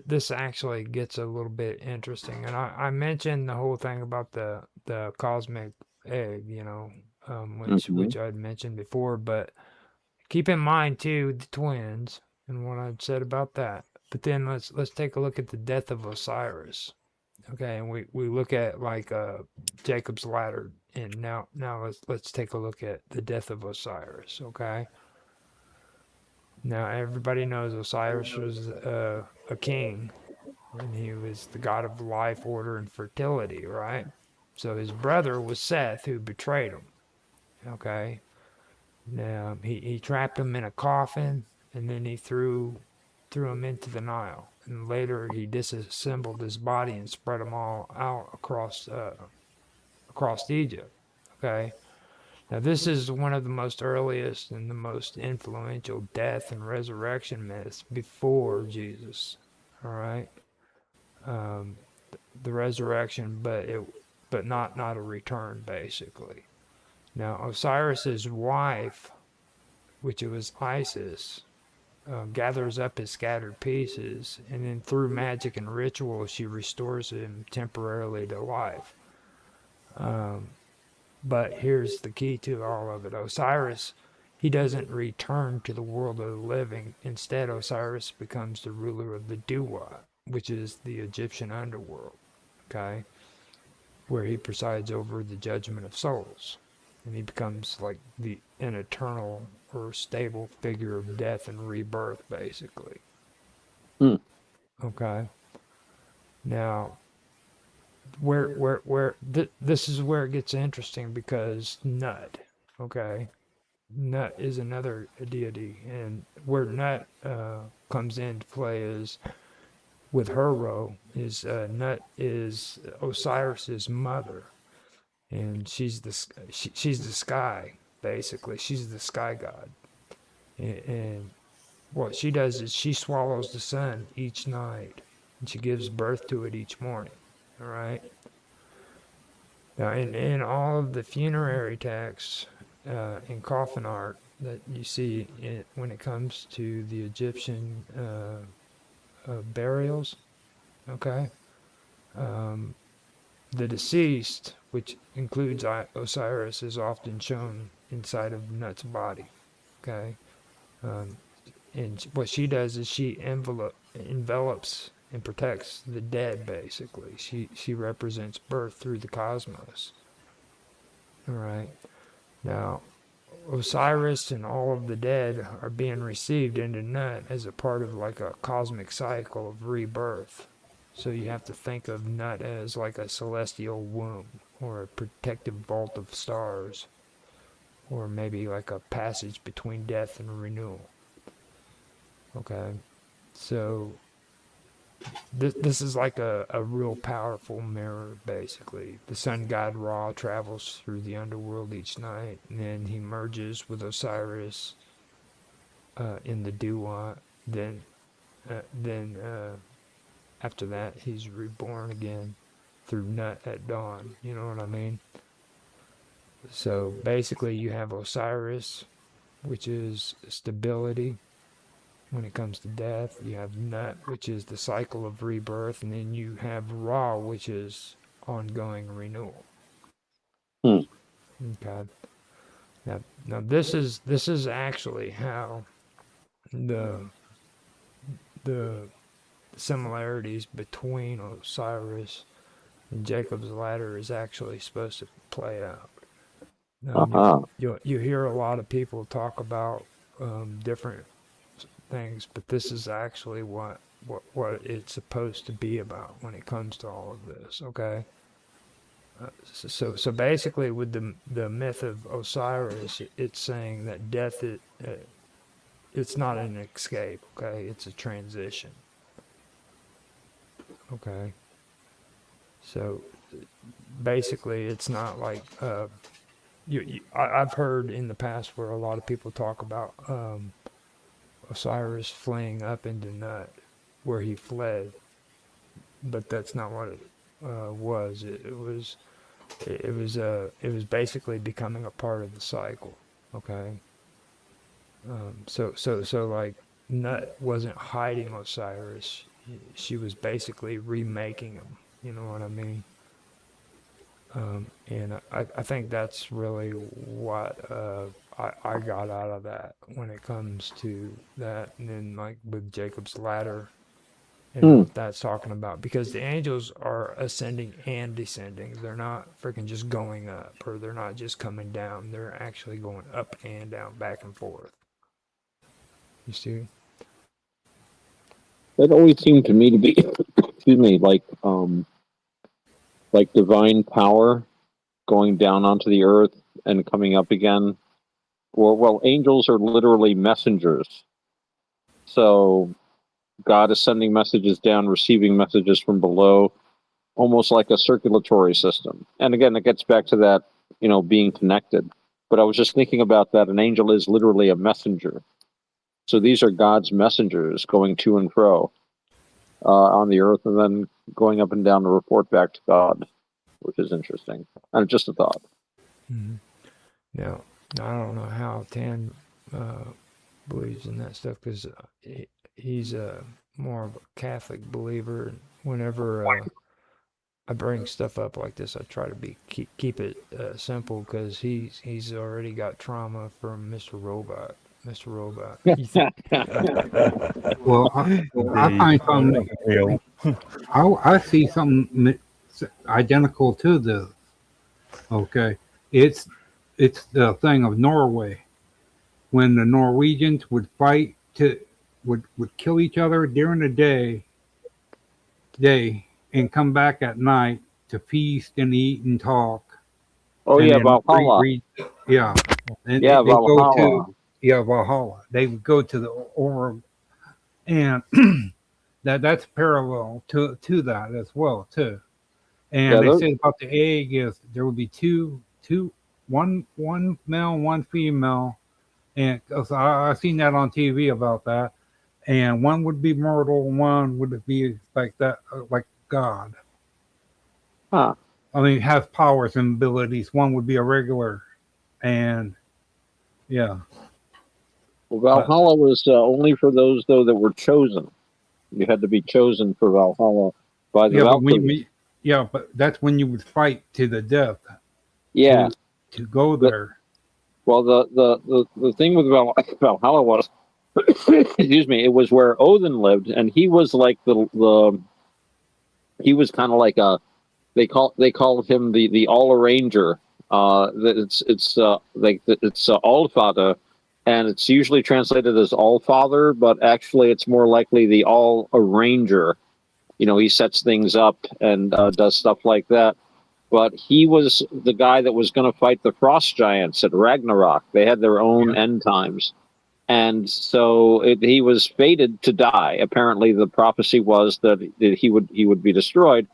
this actually gets a little bit interesting. And I mentioned the whole thing about the cosmic egg, mhm. which I'd mentioned before, but keep in mind too the twins and what I'd said about that. But then let's take a look at the death of Osiris. Okay, and we look at like Jacob's ladder, and now let's take a look at the death of Osiris. Okay, now everybody knows Osiris was a king, and he was the god of life, order, and fertility, right? So his brother was Seth, who betrayed him. Okay, now he trapped him in a coffin, and then he threw him into the Nile. And later he disassembled his body and spread them all out across Egypt. Okay. Now this is one of the most earliest and the most influential death and resurrection myths before Jesus. All right. Um, the resurrection, but not a return basically. Now Osiris's wife, which it was Isis, gathers up his scattered pieces, and then through magic and ritual, she restores him temporarily to life. Um, but here's the key to all of it: Osiris, he doesn't return to the world of the living. Instead, Osiris becomes the ruler of the Duat, which is the Egyptian underworld. Okay, where he presides over the judgment of souls, and he becomes like an eternal or stable figure of death and rebirth, basically. Hmm. Okay. Now, this is where it gets interesting because Nut, okay, Nut is another deity, and where Nut comes into play is with her role is Nut is Osiris's mother, and she's the sky basically. She's the sky god, and what she does is she swallows the sun each night, and she gives birth to it each morning. All right. Now, in all of the funerary texts and coffin art that you see when it comes to the Egyptian burials, okay, um, the deceased, which includes Osiris, is often shown inside of Nut's body. Okay, um, and what she does is she envelops and protects the dead. Basically, she represents birth through the cosmos. All right. Now, Osiris and all of the dead are being received into Nut as a part of like a cosmic cycle of rebirth. So you have to think of Nut as like a celestial womb or a protective vault of stars, or maybe like a passage between death and renewal. Okay, so this is like a real powerful mirror, basically. The sun god Ra travels through the underworld each night, and then he merges with Osiris in the Duat. Then after that, he's reborn again through Nut at dawn. You know what I mean? So basically, you have Osiris, which is stability when it comes to death. You have Nut, which is the cycle of rebirth, and then you have Ra, which is ongoing renewal. Hmm. Okay. Now this is actually how the similarities between Osiris and Jacob's ladder is actually supposed to play out. Uh-huh. You hear a lot of people talk about different things, but this is actually what it's supposed to be about when it comes to all of this. Okay. So basically, with the myth of Osiris, it's saying that death it's not an escape. Okay, it's a transition. Okay. So basically, it's not like I've heard in the past where a lot of people talk about Osiris fleeing up into Nut, where he fled, but that's not what it was. It was basically becoming a part of the cycle. Okay. So like Nut wasn't hiding Osiris. She was basically remaking him. You know what I mean? And I think that's really what I got out of that when it comes to that. And then like with Jacob's ladder and what that's talking about, because the angels are ascending and descending. They're not freaking just going up, or they're not just coming down. They're actually going up and down, back and forth. You see? That always seemed to me to be, excuse me, like divine power going down onto the earth and coming up again. Or, well, angels are literally messengers. So God is sending messages down, receiving messages from below, almost like a circulatory system. And again, it gets back to that, being connected. But I was just thinking about that. An angel is literally a messenger. So these are God's messengers going to and fro on the earth, and then going up and down to report back to God, which is interesting. And just a thought. Mm-hmm. Now, I don't know how Tan believes in that stuff, because he's more of a Catholic believer. And whenever I bring stuff up like this, I try to keep it simple, because he's already got trauma from Mr. Robot. Mr. Robot. Well, I find something. Real. I see something identical to this. Okay, it's the thing of Norway, when the Norwegians would fight would kill each other during the day and come back at night to feast and eat and talk. Oh, And yeah, then Valhalla. yeah, and Yeah, they go to Valhalla. Valhalla. They would go to the Orb, and that's parallel to that as well too. Yeah, And they those, say about the egg is there will be one male, one female, and 'cause I seen that on TV about that, and one would be mortal, one would be like that, like God. huh. I mean, has powers and abilities. One would be a regular, and yeah, Well, but Valhalla was only for those, though, that were chosen. You had to be chosen for Valhalla by the yeah, but Valkyries. Yeah, but that's when you would fight to the death Yeah. to go The, there. well, the thing with Valhalla was, excuse me, it was where Odin lived, and he was like the he was kind of like a they called him the all arranger. It's Allfather, and it's usually translated as All Father, but actually it's more likely the All Arranger. You know, he sets things up and does stuff like that. But he was the guy that was going to fight the Frost Giants at Ragnarok. They had their own Yeah. end times. And so he was fated to die. Apparently, the prophecy was that he would be destroyed,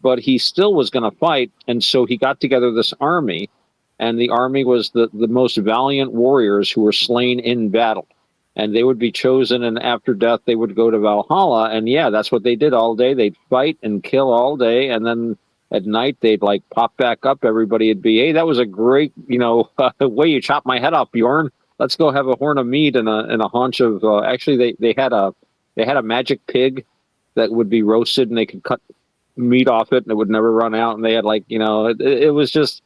but he still was going to fight. And so he got together this army, and the army was the most valiant warriors who were slain in battle. And they would be chosen, and after death, they would go to Valhalla. And yeah, that's what they did all day. They'd fight and kill all day, and then at night they'd like pop back up. Everybody would be, hey, that was a great, way you chopped my head off, Bjorn. Let's go have a horn of meat and a haunch of. Actually, they had a magic pig that would be roasted, and they could cut meat off it, and it would never run out. And they had it was just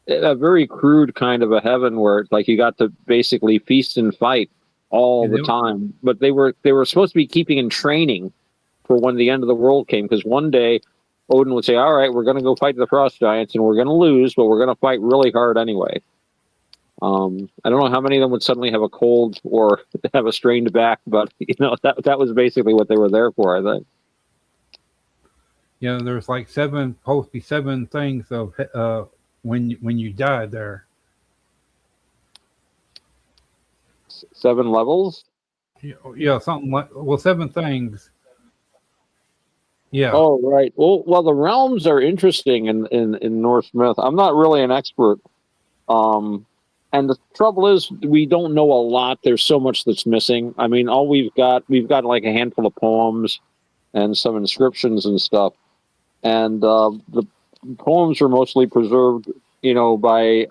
a very crude kind of a heaven where it's like you got to basically feast and fight all And the time. But they were supposed to be keeping in training for when the end of the world came, because one day Odin would say, all right, we're going to go fight the Frost Giants, and we're going to lose, but we're going to fight really hard anyway. I don't know how many of them would suddenly have a cold or have a strained back, but that was basically what they were there for, I think. There's like supposed to be 7 things of when you die there. 7 levels. Yeah, something like 7 things. Yeah. Oh, right. Well, the realms are interesting in Norse myth. I'm not really an expert. And the trouble is, we don't know a lot. There's so much that's missing. I mean, all we've got like a handful of poems and some inscriptions and stuff. And the poems were mostly preserved, by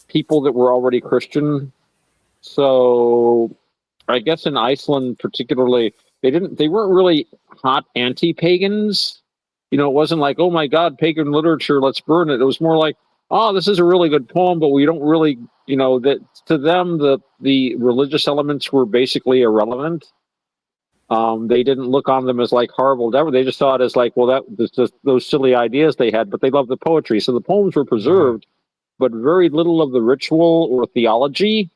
people that were already Christian. So I guess in Iceland, particularly, they weren't really hot anti-pagans. It wasn't like, oh my God, pagan literature, let's burn it. It was more like, oh, this is a really good poem, but we don't really, that to them the religious elements were basically irrelevant. They didn't look on them as like horrible devil. They just saw it as like, well, that's just those silly ideas they had, but they loved the poetry. So the poems were preserved, but very little of the ritual or theology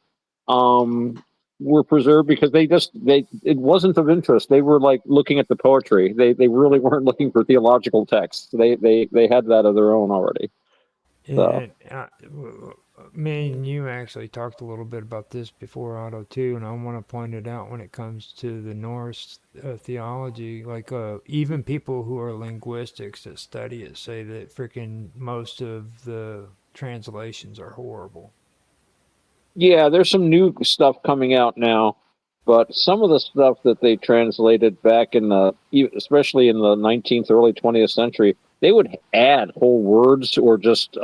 were preserved because it wasn't of interest. They were like looking at the poetry. They really weren't looking for theological texts. They had that of their own already. So. Me and you actually talked a little bit about this before, Otto, too, and I want to point it out when it comes to the Norse theology. Like, even people who are linguistics that study it say that freaking most of the translations are horrible. Yeah, there's some new stuff coming out now, but some of the stuff that they translated back especially in the 19th, early 20th century, they would add whole words or just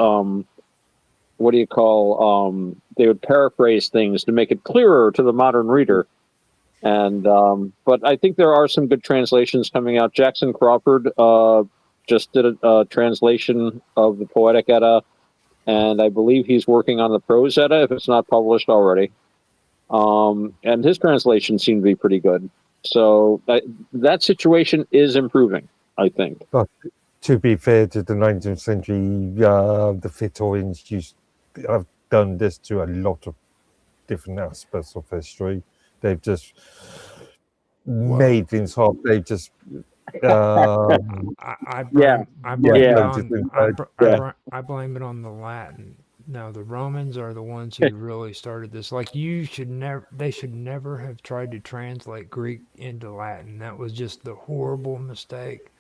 what do you call? They would paraphrase things to make it clearer to the modern reader. And but I think there are some good translations coming out. Jackson Crawford just did a translation of the Poetic Edda, and I believe he's working on the Prose Edda if it's not published already. And his translation seemed to be pretty good. So that situation is improving, I think. But to be fair to the 19th century, the Victorians have done this to a lot of different aspects of history. They've just made things hard. They just I blame it on the Latin. No, the Romans are the ones who really started this. Like, they should never have tried to translate Greek into Latin. That was just the horrible mistake,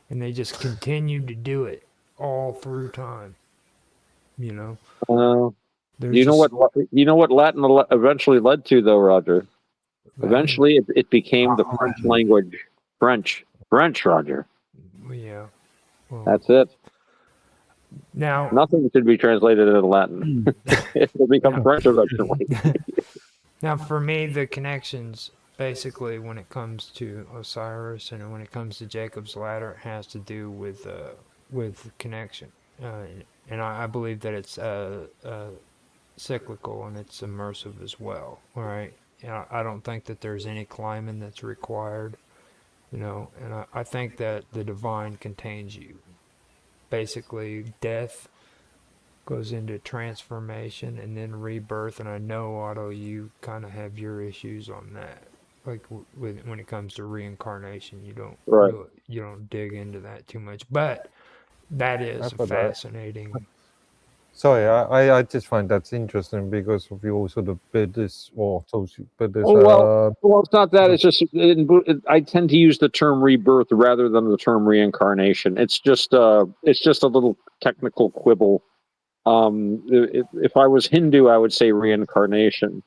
and they just continued to do it all through time. You know what Latin eventually led to, though, Roger. Latin? Eventually, it became the French language. French, Roger. Yeah. Well, that's it. Now, nothing should be translated into Latin. It will become French eventually. Now, for me, the connections basically when it comes to Osiris and when it comes to Jacob's ladder, it has to do with connection, uh, and I believe that it's cyclical and it's immersive as well. All right, I don't think that there's any climbing that's required, and I think that the divine contains you. Basically, death goes into transformation and then rebirth, and I know, Otto, you kind of have your issues on that. Like when it comes to reincarnation, you don't Right. you don't dig into that too much, but that is a But fascinating. sorry, I just find that interesting because of your sort of Buddhist or Buddhist. Oh well, it's not that. It's just I tend to use the term rebirth rather than the term reincarnation. It's just a little technical quibble. If I was Hindu, I would say reincarnation.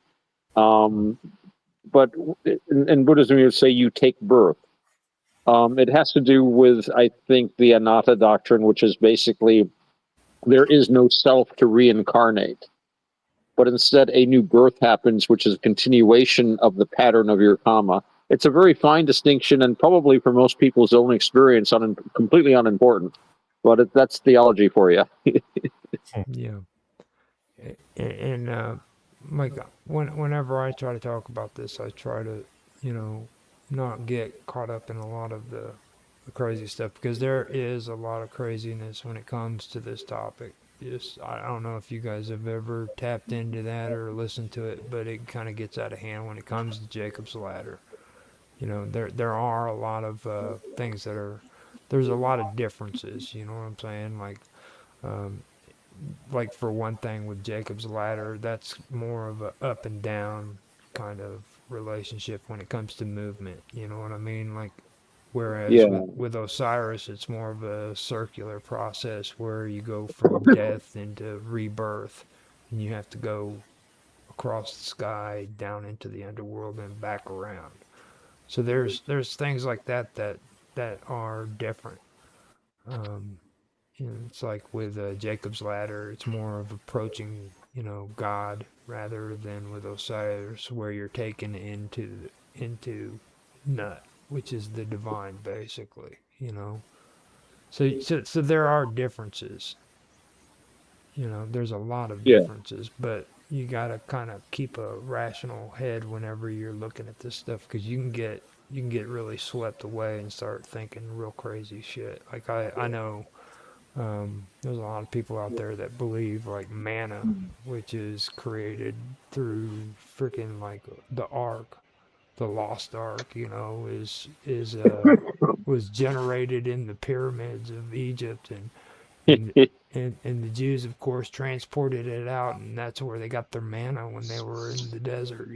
But in Buddhism, you would say you take birth. It has to do with, I think, the anatta doctrine, which is basically there is no self to reincarnate, but instead a new birth happens, which is a continuation of the pattern of your karma. It's a very fine distinction, and probably for most people's own experience, completely unimportant. But that's theology for you. Yeah, and like whenever I try to talk about this, I try to, not get caught up in a lot of the crazy stuff because there is a lot of craziness when it comes to this topic. Just I don't know if you guys have ever tapped into that or listened to it, but it kind of gets out of hand when it comes to Jacob's ladder. There are a lot of things that are there's a lot of differences. You know what I'm saying? Um, like for one thing with Jacob's ladder, that's more of a up and down kind of relationship when it comes to movement. You know what I mean? Like whereas Yeah. with Osiris, it's more of a circular process where you go from death into rebirth, and you have to go across the sky down into the underworld and back around. So there's things like that are different. Um, it's like with Jacob's ladder, it's more of approaching, God rather than with Osiris, where you're taken into Nut, which is the divine, basically. So there are differences. There's a lot of Yeah. differences, but you gotta kind of keep a rational head whenever you're looking at this stuff, because you can get really swept away and start thinking real crazy shit. Like I know there's a lot of people out there that believe like manna, which is created through freaking like the ark, the lost ark, is was generated in the pyramids of Egypt, and and the Jews, of course, transported it out, and that's where they got their manna when they were in the desert,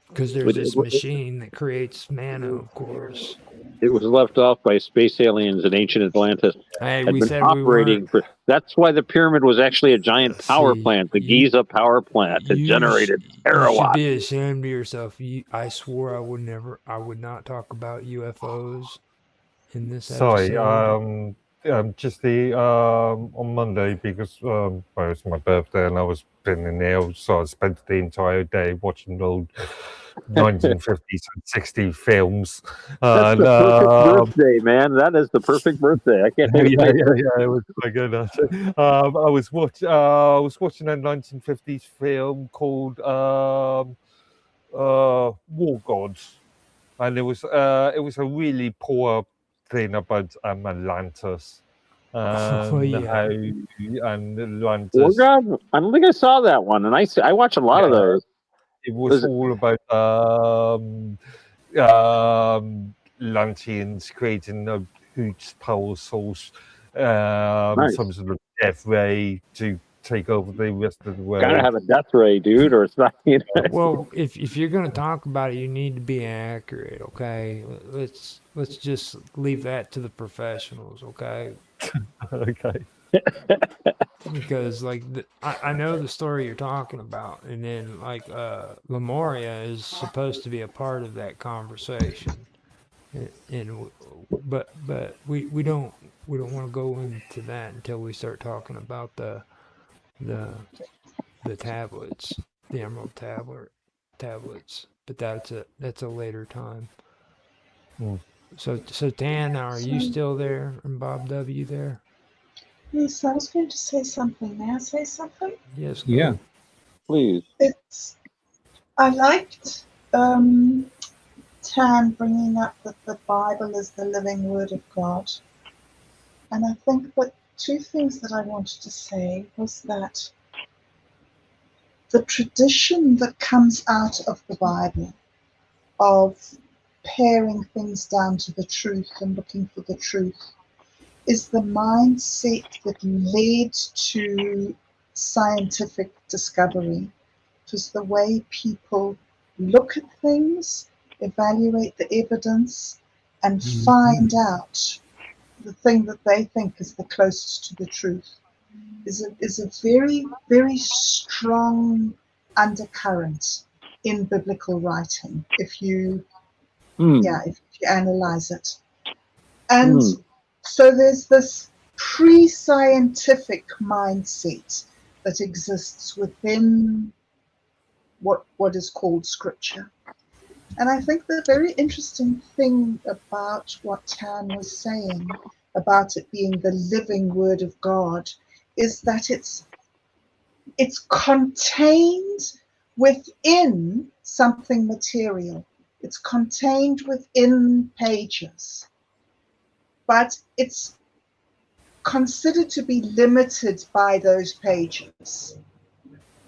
because there's this machine that creates manna, of course. It was left off by space aliens in ancient Atlantis. Hey, Had we been said we weren't. operating for. That's why the pyramid was actually a giant power See, plant, the Giza power plant. It generated you should terawatts. be ashamed of yourself. I swore I would not talk about UFOs in this sorry, episode. just the on Monday because well, it was my birthday and I was feeling ill, so I spent the entire day watching old 1950s and 60s films. That's And the perfect birthday, man. That is the perfect birthday. I can't think of yeah, anything. it was quite good. Actually. I was watching a 1950s film called War Gods, and it was a really poor thing about Atlantis Well, and yeah. how and War Atlantis. God? I don't think I saw that one, and I watch a lot of Yeah, those. it was Was it? all about Atlanteans creating a huge power source, Nice. some sort of death ray to take over the rest of the Gotta world. have a death ray, dude, or it's not. Well, if you're gonna talk about it, you need to be accurate, okay? Let's just leave that to the professionals, okay? Okay. Because like I know the story you're talking about, and then like Lemuria is supposed to be a part of that conversation, but we don't want to go into that until we start talking about the the tablets, the Emerald tablets. but that's a later time. Mm. So Tan, are you So, still there? And Bob W there? yes, I was going to say something. May I say something? Yes, Yeah. go. Please. It's I liked Tan bringing up that the Bible is the living Word of God, and I think that two things that I wanted to say was that the tradition that comes out of the Bible of paring things down to the truth and looking for the truth is the mindset that led to scientific discovery. It was the way people look at things, evaluate the evidence, and Mhm. find out the thing that they think is the closest to the truth. Is a very, very strong undercurrent in biblical writing if you Hmm. yeah, if you analyze it. And Hmm. so there's this pre-scientific mindset that exists within what is called scripture. And I think the very interesting thing about what Tan was saying about it being the living word of God is that it's contained within something material. It's contained within pages, but it's considered to be limited by those pages.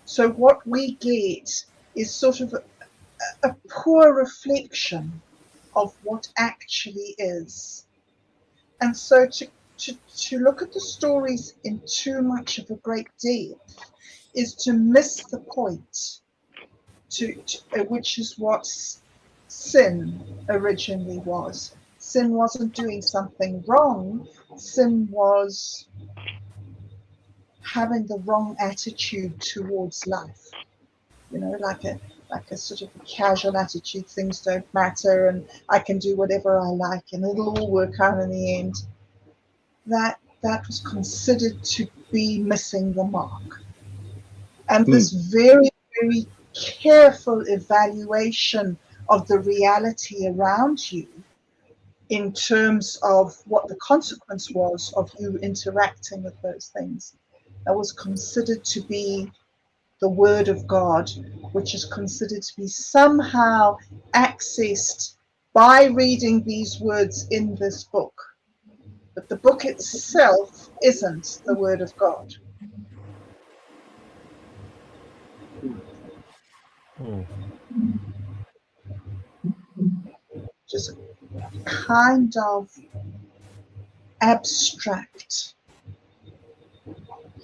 So what we get is sort of a poor reflection of what actually is. And so to look at the stories in too much of a great depth is to miss the point, which is what sin originally was. Sin wasn't doing something wrong, sin was having the wrong attitude towards life. Like a sort of a casual attitude, things don't matter and I can do whatever I like and it'll all work out in the end. That was considered to be missing the mark. And Hmm. this very, very careful evaluation of the reality around you in terms of what the consequence was of you interacting with those things, that was considered to be the Word of God, which is considered to be somehow accessed by reading these words in this book. But the book itself isn't the Word of God. Mm. Just kind of abstract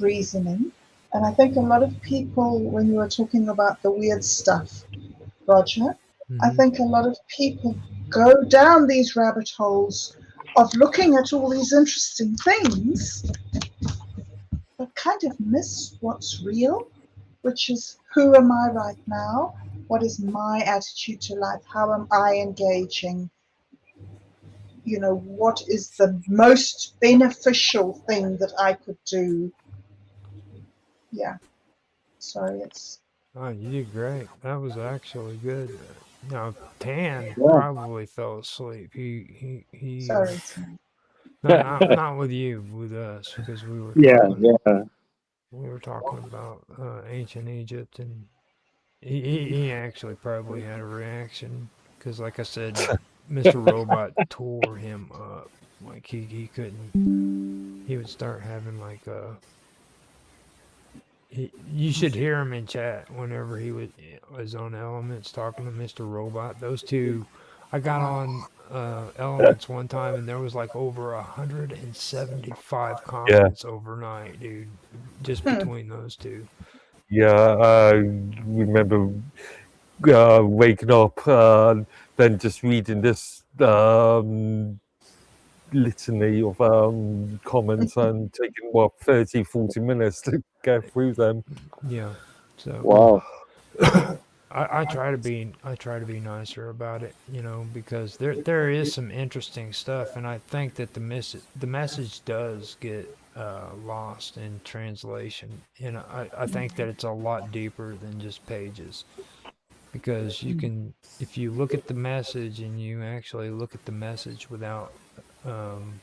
reasoning. And I think a lot of people, when you were talking about the weird stuff, Roger, I Hmm. think a lot of people go down these rabbit holes of looking at all these interesting things, but kind of miss what's real, which is who am I right now? What is my attitude to life? How am I engaging? What is the most beneficial thing that I could do? Yeah, sorry, it's Oh, you did great. That was actually good. Now Tan Yeah. probably fell asleep. He sorry, Tim. not with you, with us, because Yeah. Yeah. we were talking about ancient Egypt, and he actually probably had a reaction because, like I said, Mr. Robot tore him up. Like he couldn't. He would start having like you should hear him in chat whenever he was on Elements talking to Mr. Robot. Those two, I got on Elements one time and there was like over 175 Yeah, comments overnight, dude, just Hmm. between those two. yeah. I remember waking up, then just reading this litany of comments and taking, what, 30, 40 minutes to get through them. Yeah. So Mm. Wow. I try to be nicer about it, because there is some interesting stuff, and I think that the message does get lost in translation, and I think that it's a lot deeper than just pages. because you can, if you look at the message and you actually look at the message um,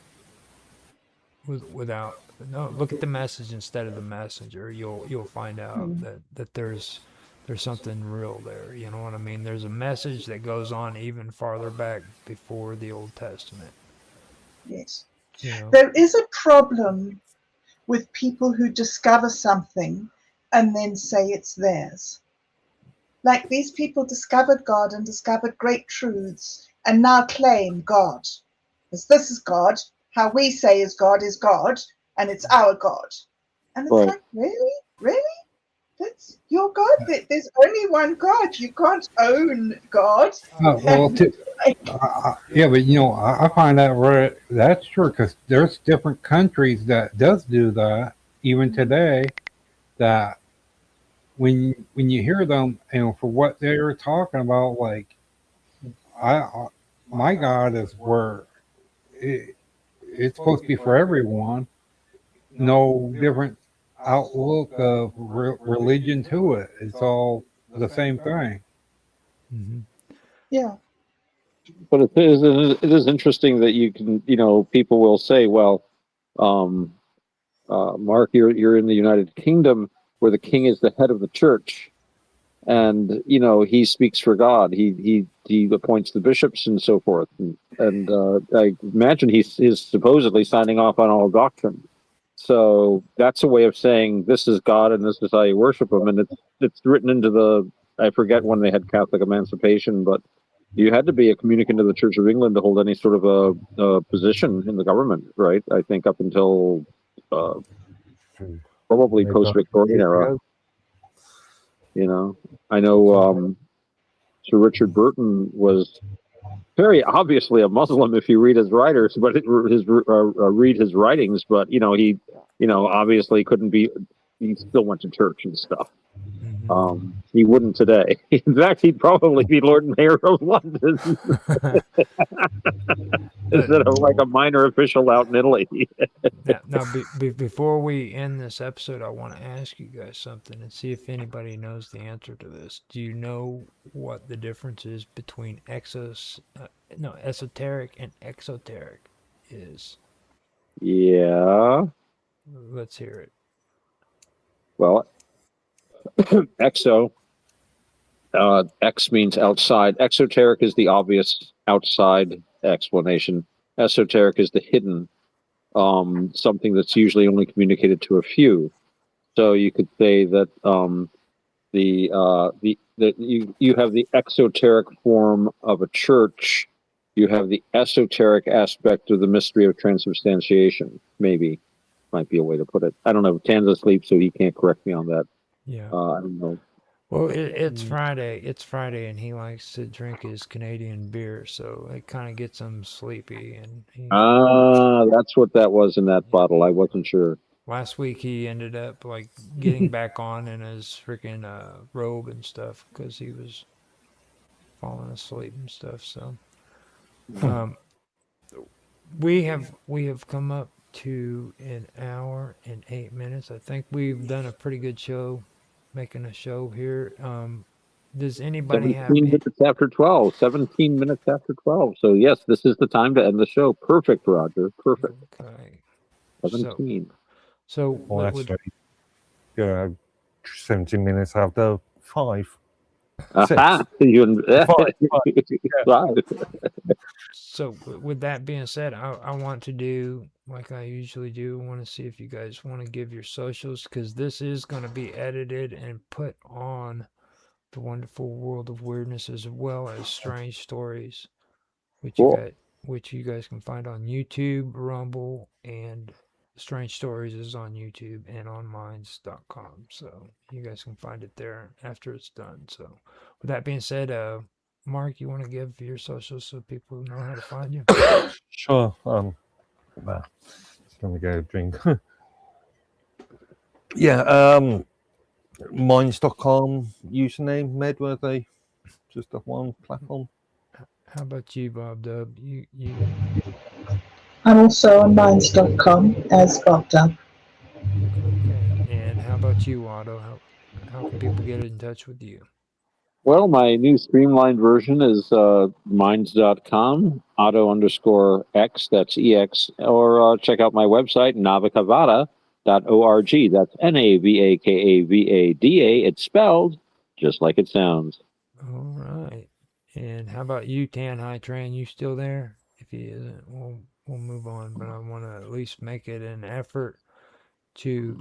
without no, look at the message instead of the messenger, you'll find out Mm, that there's something real there. You know what I mean? There's a message that goes on even farther back before the Old Testament. yes. You know. There is a problem with people who discover something and then say it's theirs. Like these people discovered God and discovered great truths and now claim God. As this is God, how we say is God, and it's our God. And it's Right. like, really? Really? That's your God? There's only one God. You can't own God. Well, yeah, but I find out where that's true because there's different countries that does do that even today. That when you hear them, for what they were talking about, like I my God is where it, it's supposed to be for everyone. No different outlook of religion to it. It's all the same thing. Hmm. Yeah. But it is interesting that you can, people will say, well, um, Mark, you're in the United Kingdom where the king is the head of the church, and he speaks for God. He appoints the bishops and so forth, and I imagine he's supposedly signing off on all doctrine. So that's a way of saying this is God and this is how you worship him, and it's written into the. I forget when they had Catholic emancipation, but you had to be a communicant of the Church of England to hold any sort of a position in the government, right? I think up until uh, probably Maybe 100 post-Victorian years era. ago. I know Sir Richard Burton was very obviously a Muslim if you read his writers, but read his writings. But he obviously couldn't be. He still went to church and stuff. He wouldn't today. In fact, he'd probably be Lord Mayor of London But instead of like a minor official out in Italy. now, before we end this episode, I want to ask you guys something and see if anybody knows the answer to this. Do you know what the difference is between esoteric and exoteric is? Yeah. Let's hear it. Well, exo. X means outside. Exoteric is the obvious outside explanation. Esoteric is the hidden, something that's usually only communicated to a few. So you could say that that you have the exoteric form of a church. You have the esoteric aspect of the mystery of transubstantiation. Maybe might be a way to put it. I don't know. Tan's asleep, so he can't correct me on that. Yeah. I don't know. Well, it's Friday. It's Friday, and he likes to drink his Canadian beer, so it kind of gets him sleepy. And That's what that was in that bottle. I wasn't sure. last week he ended up like getting back on in his freaking robe and stuff because he was falling asleep and stuff. So, um, we have come up to an hour and 8 minutes. I think we've done a pretty good show, making a show here. Does anybody have 17 minutes after 12. 17 minutes after 12. So, yes, this is the time to end the show. Perfect, Roger. Perfect. Okay. 17. So Well, would, actually, 17 minutes after 5. Aha! Five. so with that being said, I want to do like I usually do. I want to see if you guys want to give your socials because this is going to be edited and put on the Wonderful World of Weirdness as well as Strange Stories, Cool. which you guys can find on YouTube, Rumble, and Strange Stories is on YouTube and on minds.com. So you guys can find it there after it's done. So with that being said, Mark, you want to give your socials so people know how to find you? Sure. Well, just let me go drink. Yeah. Minds.com username Medworthy. Just the one platform. How about you, Bob Dub? You I'm also on minds.com as Bob Dub. okay? And how about you, Otto? How can people get in touch with you? Well, my new streamlined version is minds.com, auto_x, that's EX, or check out my website, navakavada.org. That's NAVAKAVADA. It's spelled just like it sounds. All right. And how about you, Tan High Tran? You still there? If he isn't, we'll move on. But I want to at least make it an effort to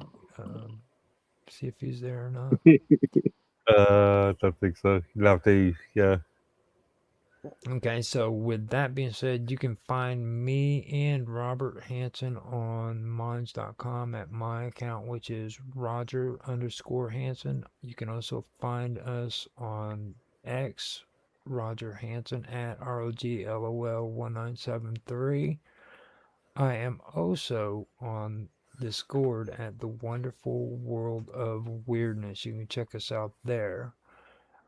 see if he's there or not. Don't think so. You'll have to, yeah. Okay, so with that being said, you can find me and Robert Hansen on minds.com at my account, which is Roger_Hansen. You can also find us on X, Roger Hansen at ROGLOL1973. I am also on Discord at the Wonderful World of Weirdness. You can check us out there.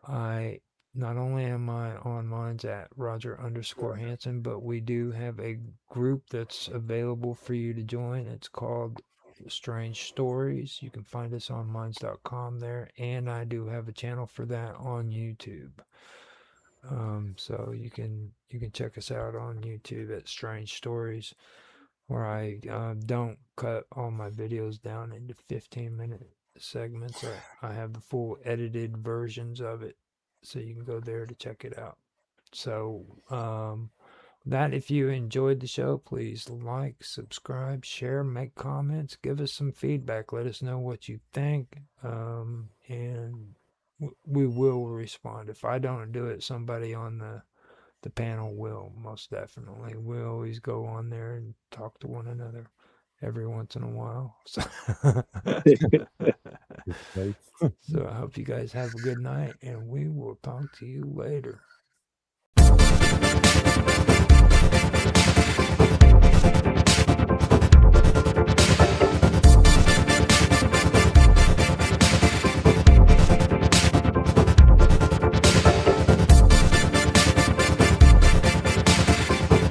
I not only am I on Minds at Roger_Hansen, but we do have a group that's available for you to join. It's called Strange Stories. You can find us on minds.com there, and I do have a channel for that on YouTube. So you can check us out on YouTube at Strange Stories, where I don't cut all my videos down into 15-minute segments. I have the full edited versions of it, so you can go there to check it out. So that if you enjoyed the show, please like, subscribe, share, make comments, give us some feedback, let us know what you think, and we will respond. If I don't do it, somebody on the panel will, most definitely. We always go on there and talk to one another every once in a while. So, so I hope you guys have a good night, and we will talk to you later.